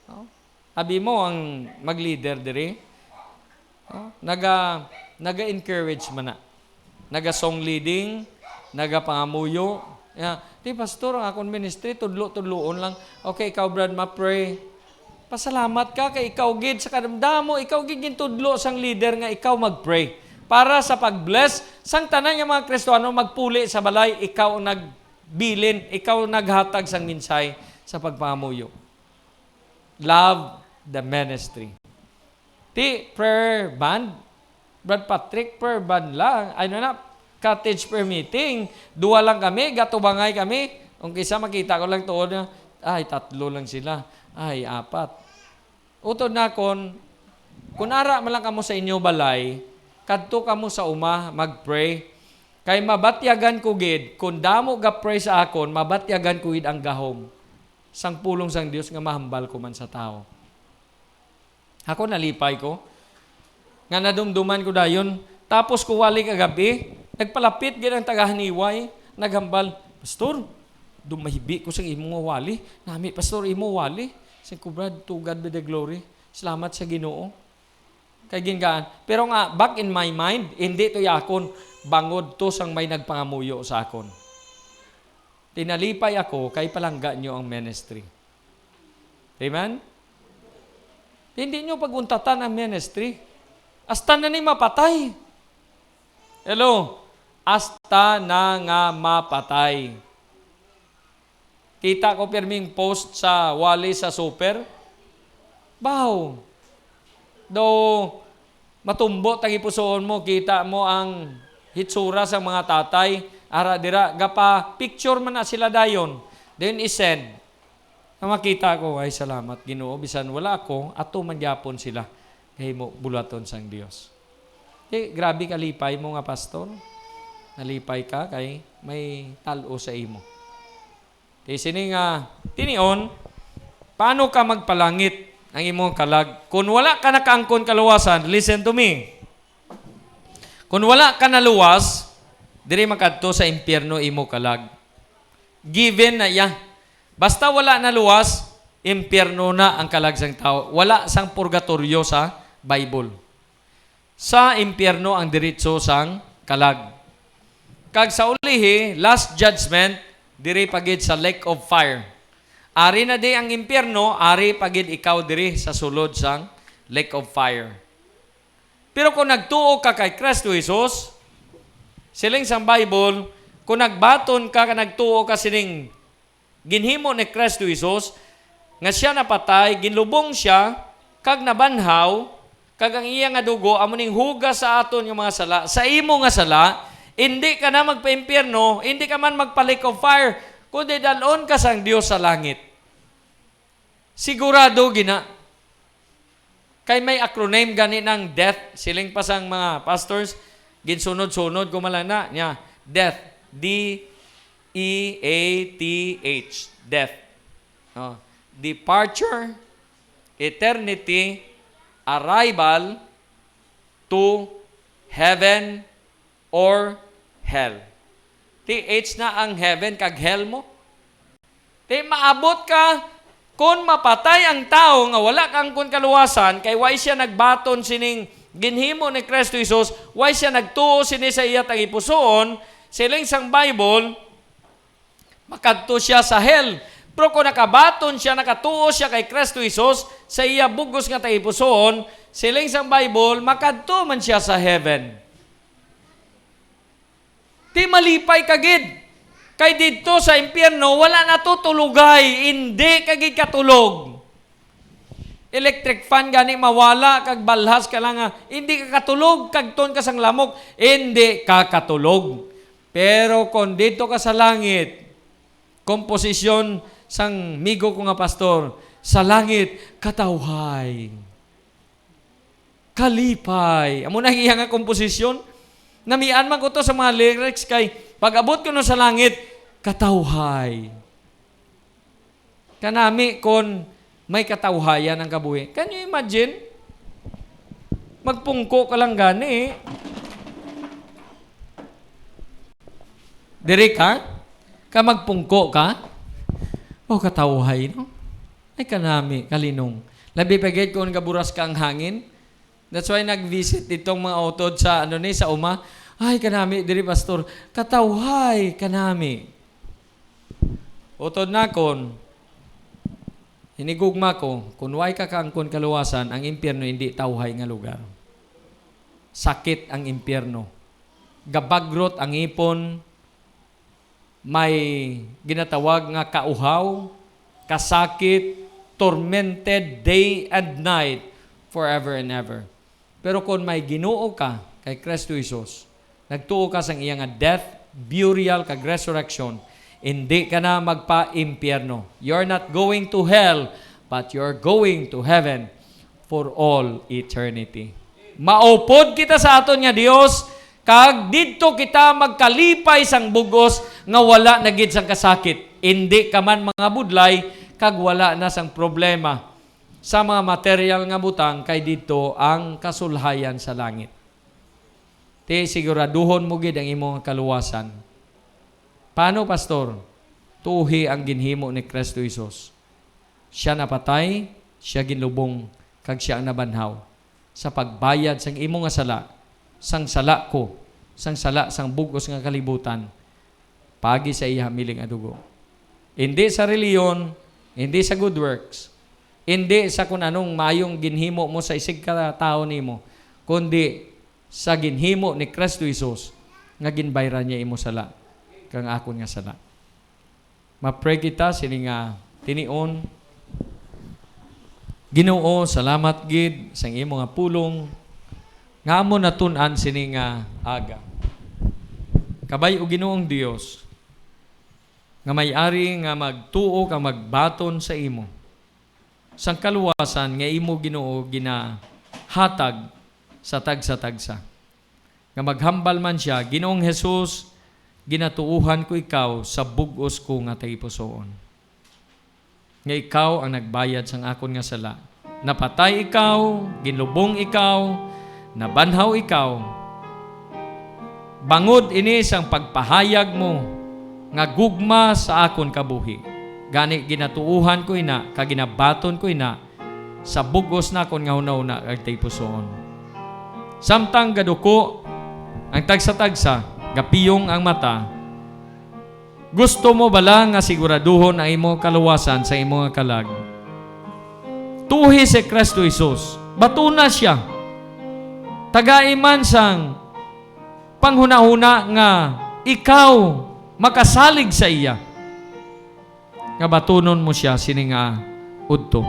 No? Abi mo ang mag-leader diri. No? Naga-encourage man na. Naga-song leading, naga-pangamuyo. Pastor, ang akong ministry, tudlo-tudloon lang. Okay, ikaw, Brad, ma-pray. Pasalamat ka kay ikaw gid sa kadamdamo, ikaw gid gintudlo sang leader nga ikaw mag-pray. Para sa pag-bless, sang tanan nga mga Kristiyano magpuli sa balay, ikaw nagbilin, ikaw naghatag sang minsay sa pagpamuyo. Love the ministry. Ti prayer band, Brad Patrick, prayer band lang. Ano na, cottage prayer meeting. 2 lang kami, gatubangay kami. Kung kisa makita ko lang tuod na, ay, 3 lang sila. Ay, 4. Utod na kung ara man lang kamo sa inyo balay, kadto kamo sa uma, mag-pray. Kay mabatyagan ko gid, kung damo ga-pray sa akon, mabatyagan ko gid ang gahom. Sang pulong sang Dios nga mahambal ko man sa tao. Ako nalipay ko. Nga nadumduman ko dayon. Tapos kuwali kagabi, nagpalapit gid ang tagahaniway, naghambal, Pastor, dumahibi ko sa imo wali. Nami, Pastor, imo wali. Sing ko, Brad, to God be the glory. Salamat sa Ginoo. Kay gingaan. Pero nga, back in my mind, hindi to yakon, bangod to sang may nagpangamuyo sa akon. Tinalipay ako, kay palangga nyo ang ministry. Amen? Hindi nyo paguntatan ang ministry. Hasta na ni mapatay. Hello? Hasta na nga mapatay. Kita ko pirming post sa wali sa super. Baw. Do matumbo tagipusoon mo, kita mo ang hitsura sa mga tatay. Ara dira, gapa picture man na sila dayon. Then isend. Na makita ko, ay salamat Ginoo, bisan wala ako, ato man gyapon sila. Kay mo bulaton sang Dios. Grabe kalipay mo nga pastor. Nalipay ka kay may talo sa imo. Sini nga, tinion, paano ka magpalangit ang imong kalag? Kung wala ka nakaangkon kaluwasan, listen to me. Kung wala ka naluwas, diri makadto sa impyerno imo kalag. Given na basta wala naluwas, impyerno na ang kalag sang tao. Wala sang purgatorio sa Bible. Sa impyerno ang diretso sang kalag. Kag sa ulihi, last judgment, diri pagid sa lake of fire. Ari na di ang impyerno, ari pagid ikaw diri sa sulod sang lake of fire. Pero kung nagtuo ka kay Kristo Jesus, siling sang Bible, kung nagbaton ka, nagtuo ka sining ginhimo ni Kristo Jesus, nga siya napatay, ginlubong siya, kag nabanhaw, kag ang iya nga dugo, amo ning hugas sa aton yung mga sala. Sa imo nga sala, hindi ka na magpa-impyerno, hindi ka man magpa-lake of fire, kundi dalon ka sang Dios sa langit. Sigurado gina. Kay may acronym gani ng death, siling pasang mga pastors, ginsunod-sunod kumalana niya, death, D-E-A-T-H, death. Departure, eternity, arrival to heaven or hell. TH na ang heaven kag hell mo. Maabot ka kung mapatay ang tao nga wala kang kun kaluwasan kay why siya nagbaton sining ginhimo ni Kristo Jesus, why siya nagtuo sini sa iya tagipusoon, siling sang Bible, makadto siya sa hell. Pero kung nakabaton siya, nakatuo siya kay Kristo Jesus, sa iya bugos nga tagipusoon, siling sang Bible, makadto man siya sa heaven. Di malipay kagid. Kay dito sa impyerno, wala na to tulugay. Hindi kagid katulog. Electric fan gani mawala, kag balhas ka lang hindi ka katulog, kag ton ka sang lamok, hindi ka katulog. Pero kung dito ka sa langit, komposisyon sang migo ko nga pastor, sa langit, katawhay. Kalipay. Amo na iya nga komposisyon. Namian man ko to sa mga lyrics kay pag-abot ko no sa langit, katawhay. Kanami kon may katawhayan ang kabuhi. Can you imagine? Magpungko ka lang gani. Diri ka? Ka magpungko ka? O katawhay, no? Ay kanami, kalinong. Labi pagid kung gaburas ka ang hangin. That's why nag-visit itong mga utod sa sa uma. Ay kanami diri pastor, katawhay kanami. Utod na kon. Hinigugma ko, kung way ka kaangkon kaluwasan, ang impyerno hindi tawhay nga lugar. Sakit ang impyerno. Gabagrot ang ipon, may ginatawag nga kauhaw, kasakit, tormented day and night forever and ever. Pero kung may Ginoo ka kay Kristo Jesus, nagtuo ka sa iyang death, burial, kag resurrection, hindi ka na magpa-impyerno. You're not going to hell, but you're going to heaven for all eternity. Maupod kita sa aton nga Dios, kag didto kita magkalipay sang bugos nga wala na gid sang kasakit. Hindi ka man mga budlay kag wala na sang problema sa mga material nga butang kay didto ang kasulhayan sa langit. Ti siguraduhon mo gid ang imong kaluwasan. Paano, pastor? Tuhi ang ginhimo ni Kristo Jesus. Siya napatay, siya ginlubong, kag siya ang nabanhaw sa pagbayad sang imo nga sala, sang sala ko, sang sala sang bugos nga kalibutan, pagi sa iya miling adugo. Hindi sa reliyon, hindi sa good works, hindi sa kung anong mayong ginhimo mo sa isig ka tao nimo, kundi sa ginhimo ni Kristo Jesus nga ginbayran niya imo sala kang akon nga sala. Ma-pray kita sini nga tinion. Ginoo, salamat gid sa imo nga pulong nga amo natun-an sini nga aga. Kabay o Ginoong Dios nga may-ari nga magtuo ka magbaton sa imo. Sang kaluwasan nga imo Ginoo ginahatag sa tagsa-tagsa. Nga maghambal man siya, Ginoong Jesus, ginatuuhan ko ikaw sa bugos ko nga taipusoon. Nga ikaw ang nagbayad sang akon nga sala. Napatay ikaw, ginlubong ikaw, nabanhaw ikaw. Bangod ini sang pagpahayag mo nga gugma sa akon kabuhi. Gani ginatuuhan ko ina, kaginabaton ko ina sa bugos na akon nga una-una ag taipusoon. Samtang gaduko ang tagsa-tagsa, gapiyong ang mata, gusto mo bala nga siguraduhon ang imo kaluwasan sa imo nga kalag? Tuhi si Kristo Jesus. Batuna siya. Tagaiman sang panghuna-huna nga ikaw makasalig sa iya. Nga batunon mo siya sini nga udto.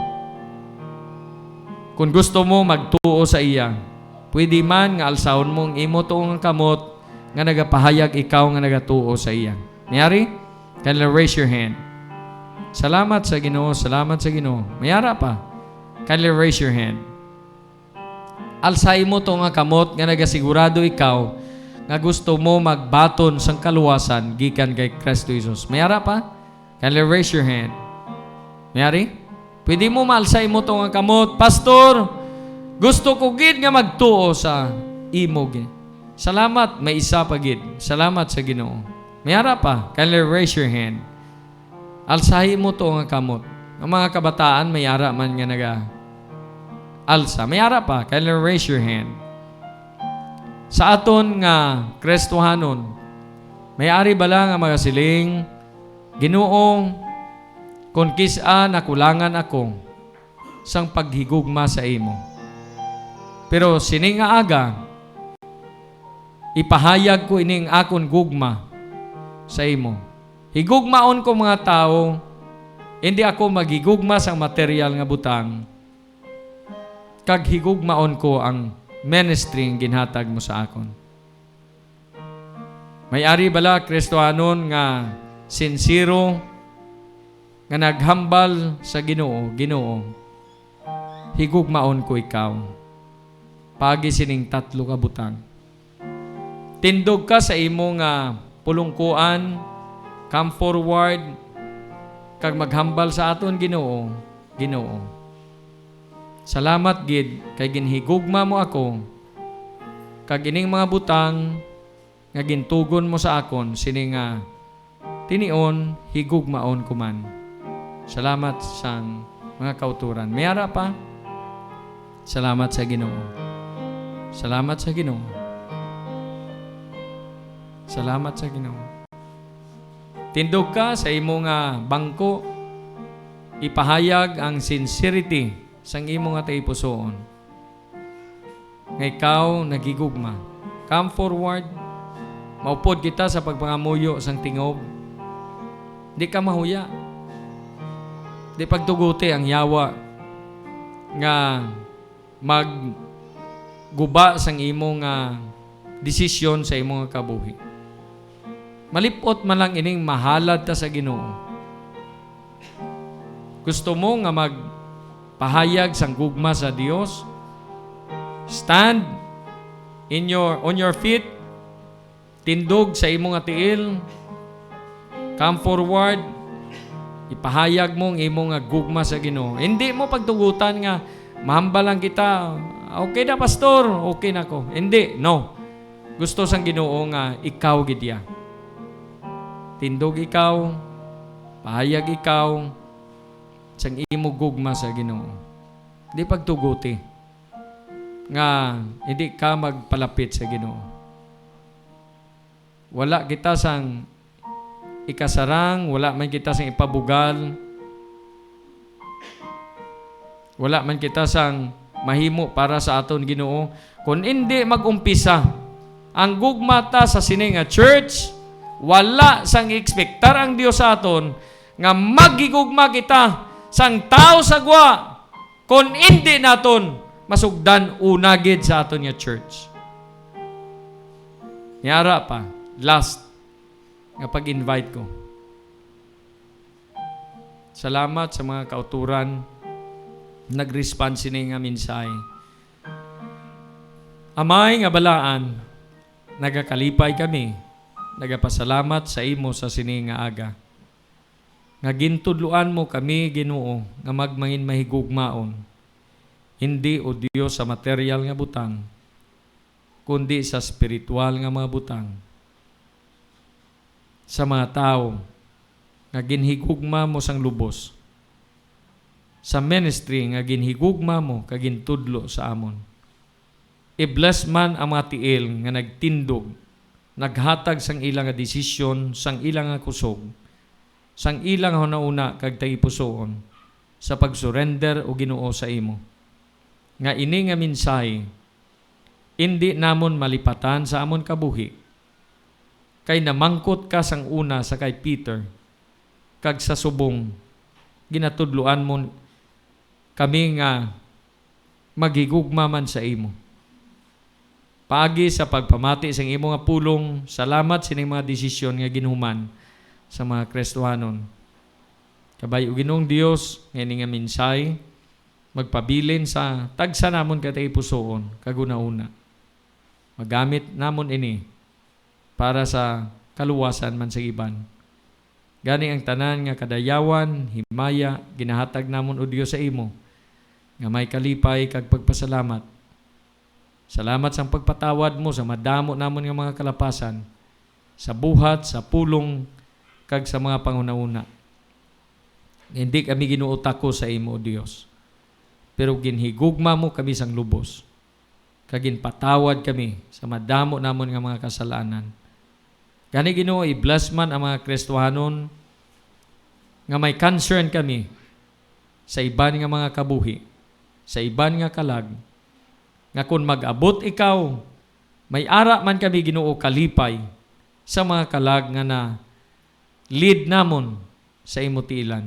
Kung gusto mo magtuo sa iya, pwede man nga alsahon mo ang imo tuong kamot nga nagapahayag ikaw nga nagatuo sa iya. Mayari? Can you raise your hand? Salamat sa Ginoo, salamat sa Ginoo. Mayara pa. Can you raise your hand? Alsay mo to nga kamot nga nagasigurado ikaw nga gusto mo magbaton sang kaluwasan gikan kay Kristo Jesus. Mayara pa? Can you raise your hand? Mayari? Pwede mo maalsay mo to nga kamot, Pastor, gusto ko gid nga magtuo sa imo gid. Salamat, may isa pa gid. Salamat sa Ginoo. Mayara pa, can you raise your hand? Alsahi mo to nga kamot. Ang mga kabataan, mayara man nga alsa. Mayara pa, can you raise your hand? Sa aton nga Kristohanon, may-ari bala nga magasiling, Ginoong, kung kisa nakulangan ako sang paghigugma sa imo. Pero sini nga aga, ipahayag ko ining akon gugma sa imo. Higugmaon ko mga tao, hindi ako maghigugma sa material nga butang. Kag higugmaon ko ang ministry nga ginhatag mo sa akon. May-ari bala Kristohanon nga sincero nga naghambal sa Ginoo, Ginoo. Higugmaon ko ikaw. Pagi sining 3 ka butang. Tindog ka sa imo nga pulungkuan, come forward, kag maghambal sa aton Ginoo, Ginoo. Salamat gid kay ginhigugma mo ako, kag ining mga butang nga gintugon mo sa akon, sini nga tinion, higugmaon ko man. Salamat sa mga kauturan. Mayara pa? Salamat sa Ginoo. Salamat sa Ginoo. Salamat sa Ginoo. Tindog ka sa imo nga bangko, ipahayag ang sincerity sang imo nga taipusoon. Nga ikaw nagigugma. Come forward. Maupod kita sa pagpangamuyo sang tingob. Di ka mahuya. Di pagtuguti ang yawa nga magguba sang imong desisyon sa imong kabuhi. Malipot man lang ining mahalad ta sa Ginoo. Gusto mo nga magpahayag sang gugma sa Dios? Stand on your feet. Tindog sa imong tiil. Come forward. Ipahayag mo ang imong gugma sa Ginoo. Hindi mo pagtugutan nga mahamba lang kita. Okay na pastor, okay na ko. Hindi, no. Gusto sang Ginoo nga ikaw gidya. Tindog ikaw, pahayag ikaw sang imo gugma sa Ginoo. Di pagtuguti nga hindi ka magpalapit sa Ginoo. Wala kita sang ikasarang, wala man kita sang ipabugal, wala man kita sang mahimo para sa aton Ginoo. Kung hindi mag-umpisa ang gugma ta sa sini nga church, wala sang ekspektar ang Dios sa aton nga magigugma kita sang tao sa gwa kung hindi naton masugdan unagid sa aton nga church. Yara pa, last nga pag-invite ko. Salamat sa mga kauturan nag-respond sini nga mensahe. Amay nga balaan, nagakalipay kami, nagapasalamat sa imo sa sini nga aga. Nga gintudluan mo kami, Ginoo, nga magmangin mahigugmaon. Hindi o Dios sa material nga butang, kundi sa spiritual nga mga butang. Sa mga tao nga ginhigugma mo sang lubos. Sa ministry nga ginhigugma mo kagintudlo sa amon. I-bless man ang mga tiil nga nagtindog, naghatag sang ilang nga desisyon, sang ilang nga kusog, sang ilang hunauna kag taipusoon sa pagsurrender o Ginoo sa imo. Nga ini nga mensahe, hindi namon malipatan sa amon kabuhi. Kay namangkot ka sang una sa kay Peter, kag sa subong, ginatudluan mo kami nga maghigugma man sa imo. Paagi sa pagpamati sa imo nga pulong, salamat sining mga desisyon nga ginuman sa mga Kristohanon. Kabay o Ginoong Dios, ngayon nga mensahe, magpabilin sa tagsa namon katay pusoon, kaguna-una. Magamit namon ini para sa kaluwasan man sa iban. Gani ang tanan nga kadayawan, himaya, ginahatag namon o Dios sa imo, nga may kalipay kag pagpasalamat. Salamat sa pagpatawad mo sa madamo namon nga mga kalapasan, sa buhat, sa pulong, kag sa mga pangunauna. Hindi kami ginuotako sa imo, o Dios. Pero ginhigugma mo kami sang lubos. Kag ginpatawad kami sa madamo namon nga mga kasalanan. Gani Ginoo, i-bless man ang mga Kristohanon nga may concern kami sa iban nga mga kabuhi, sa iban nga kalag, nga kung mag-abot ikaw, may ara man kami Ginoo kalipay sa mga kalag nga na lead namon sa imo tiilan.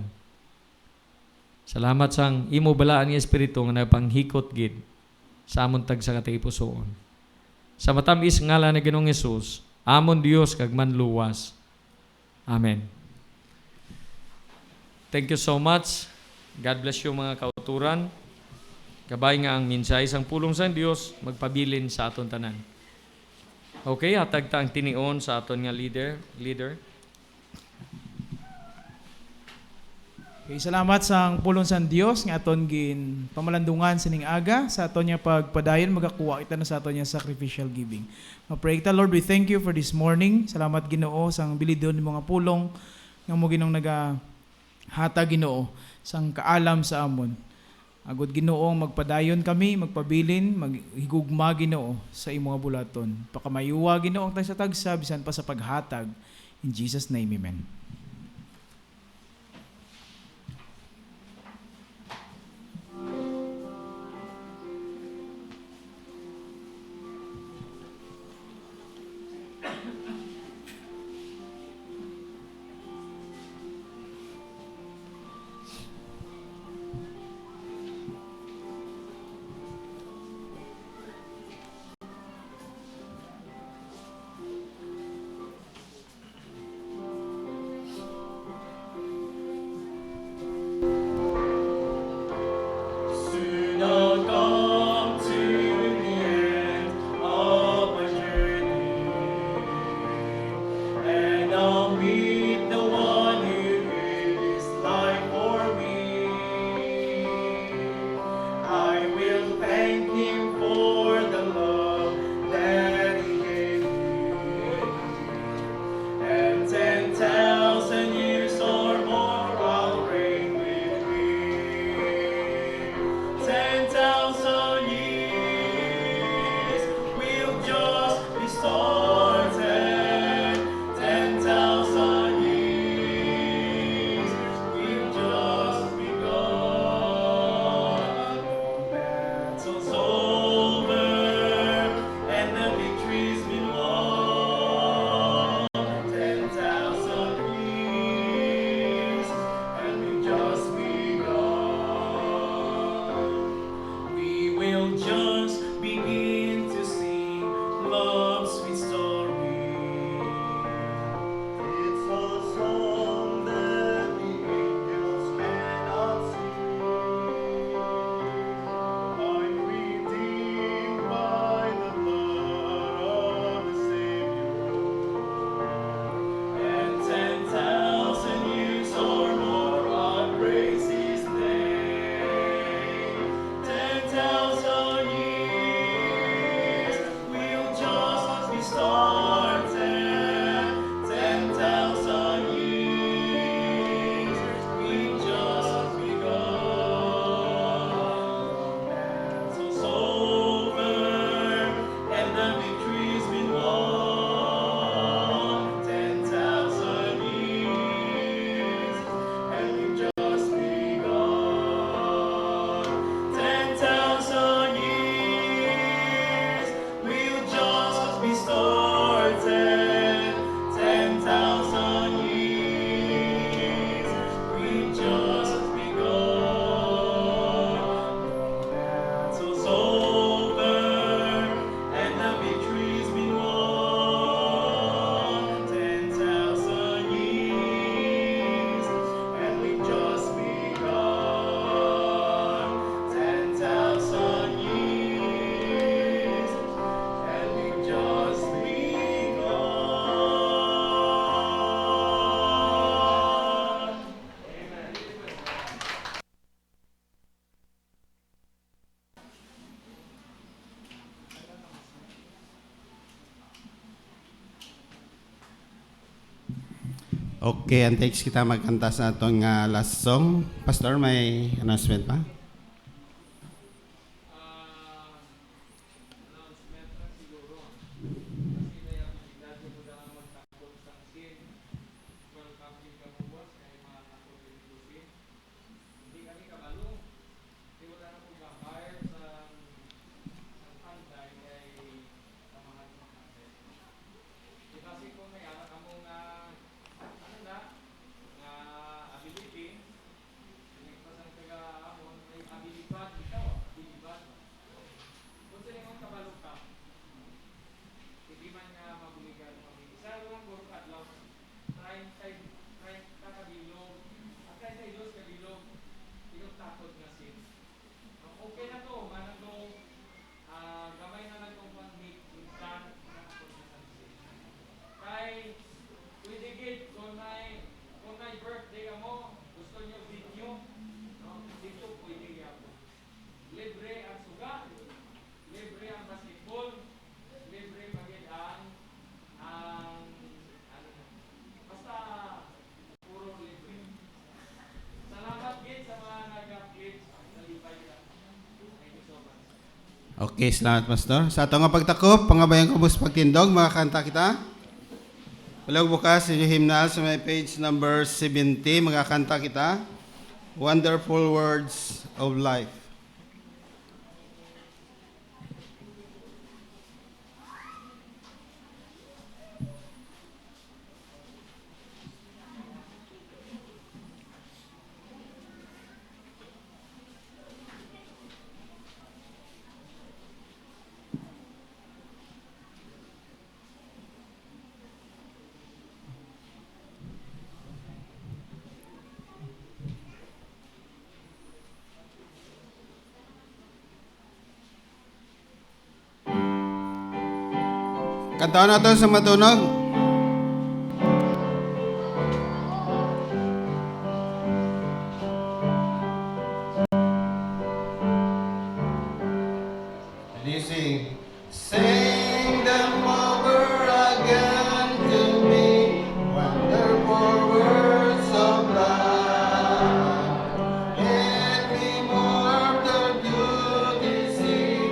Salamat sang imo balaan nga Espiritu nga napanghikot gid sa amon tag sa kataipusoon. Sa matamis ngalan ni Ginoong Hesus, amon Dios kag manluwas. Amen. Thank you so much. God bless you mga kauturan. Kabay nga ang mensahe sang pulong sa Dios magpabilin sa aton tanan. Okay, hatag ta ang tinion sa aton nga leader. Okay, salamat sa pulong sa Dios nga aton gin pamalandungan sining aga sa aton nga pagpadayon magakuha kita na sa aton nga sacrificial giving. Ma-pray kita, Lord, we thank you for this morning. Salamat Ginoo sang bilidon ni mga pulong nga mo Ginong hatag Ginoo sang kaalam sa amon. Agud Ginoo magpadayon kami, magpabilin, maghigugma Ginoo sa imong bulaton. Pakamayuwa Ginoo ang tayo sa tagsa bisan pa sa paghatag. In Jesus name, amen. just begin to sing love's sweet story. It's a song that the angels cannot sing. I'm redeemed by the blood of the Savior, and 10,000 years or more I'll praise His name. 10,000 years will just be started. 10,000 years will just begun. Battle's over and the victory's been won. 10,000 years and we've just begun. 10,000 years will just be started. 10,000 years we've just begun. Battle's over and the victory's been won. 10,000 years and we've just begun. 10,000 years and we've just begun. Okay, and next kita magkanta sa atong last song. Pastor, may announcement pa? Announcement lang siguro. Kasi may abilidad mo na magtakot sa sin. Welcome din ka mo, boss, kay mga takot din ko sin. Hindi kami kabalo. Hindi wala na kong gahire sa panday kay samahan mo natin. Di kasi kung may anak among ano na, nga ability, pinagpasan taga amon, may abilibad, ikaw, abilibad. Kung sila yung kabalo ka, hindi man nga mabuligan mo. Isa lang po adlaw, try kakabilog, at try tayo dos kabilog, takot nga sin. Okay na to, manang to, gamay na lang itong pang-meet, minsan, takot na sa sin. Kay, pwede gid, kung may birthday ka mo, gusto nyo video, no? Dito pwede yapon. Libre ang suga, libre ang basketball, libre pagid ang ano na. Basta puro libre. Salamat gid sa mga nag-upgrade sa Libay ka. Thank you so much. Okay, salamat Pastor. Sa atong nga pagtakop, pangabayan ko bus pagtindog, mga kanta kita. Palog bukas sa hymnal sa may page number 70, magkakanta kita. Wonderful Words of Life. Kantaon natin sa matunog. Sing, sing them over again to me, wonderful words of life. Let me more than beauty see,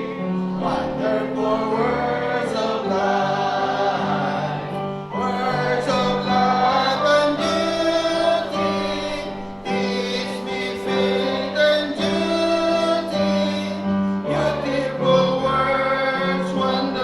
wonderful words of life. Words of life and beauty, teach me faith and duty. Beautiful words, wonderful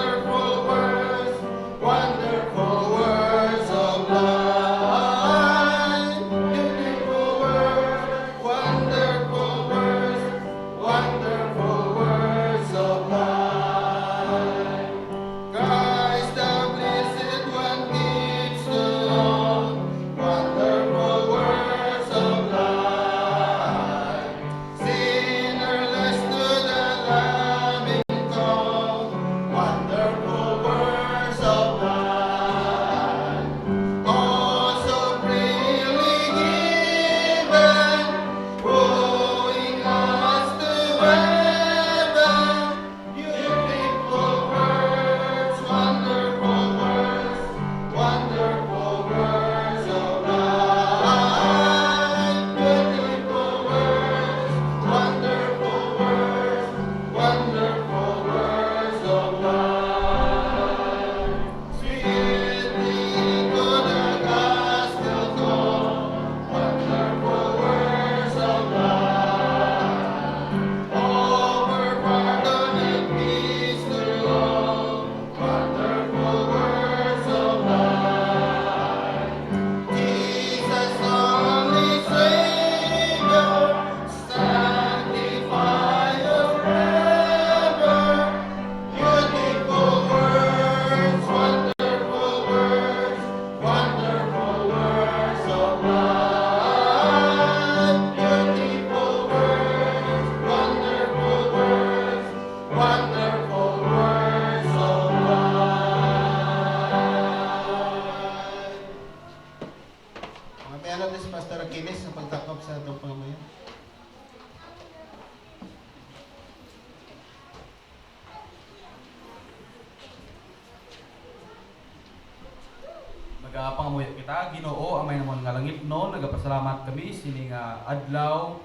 Nagapangamuyo kita, Ginoo, amay namon nga langit no, nagapasalamat kami sini nga adlaw,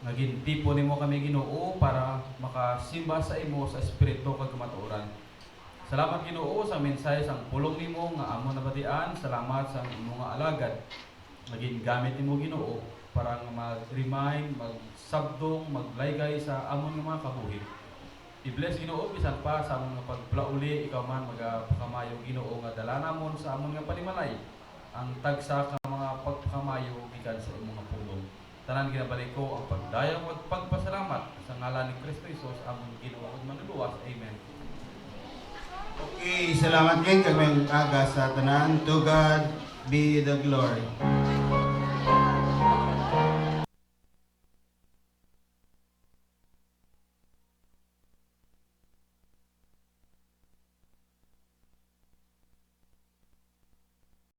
naging tipo nimo kami Ginoo para makasimba sa imo sa espiritu kag kamatuoran. Salamat Ginoo sa mensahe sang pulong nimo nga amon nabatian, salamat sa imo nga alagad. Naging gamit nimo Ginoo para nga mag-remind, magsabdong, maglaygay sa amon nga mga kabuhi. I-bless Ginoo bisan pa sa among nga pagplauli, ikaw man magapakamayo Ginoo nga dala namon sa amon nga panimalay. Ang tagsa ka mga pagpakamayo gikan sa imong nga pulong. Tanan ginabalik ko ang pagdayang ug pagpasalamat sa ngalan ni Kristo Jesus among Ginoo ug manluluwas. Amen. Okay, salamat kay kami aga sa tanan. To God be the glory.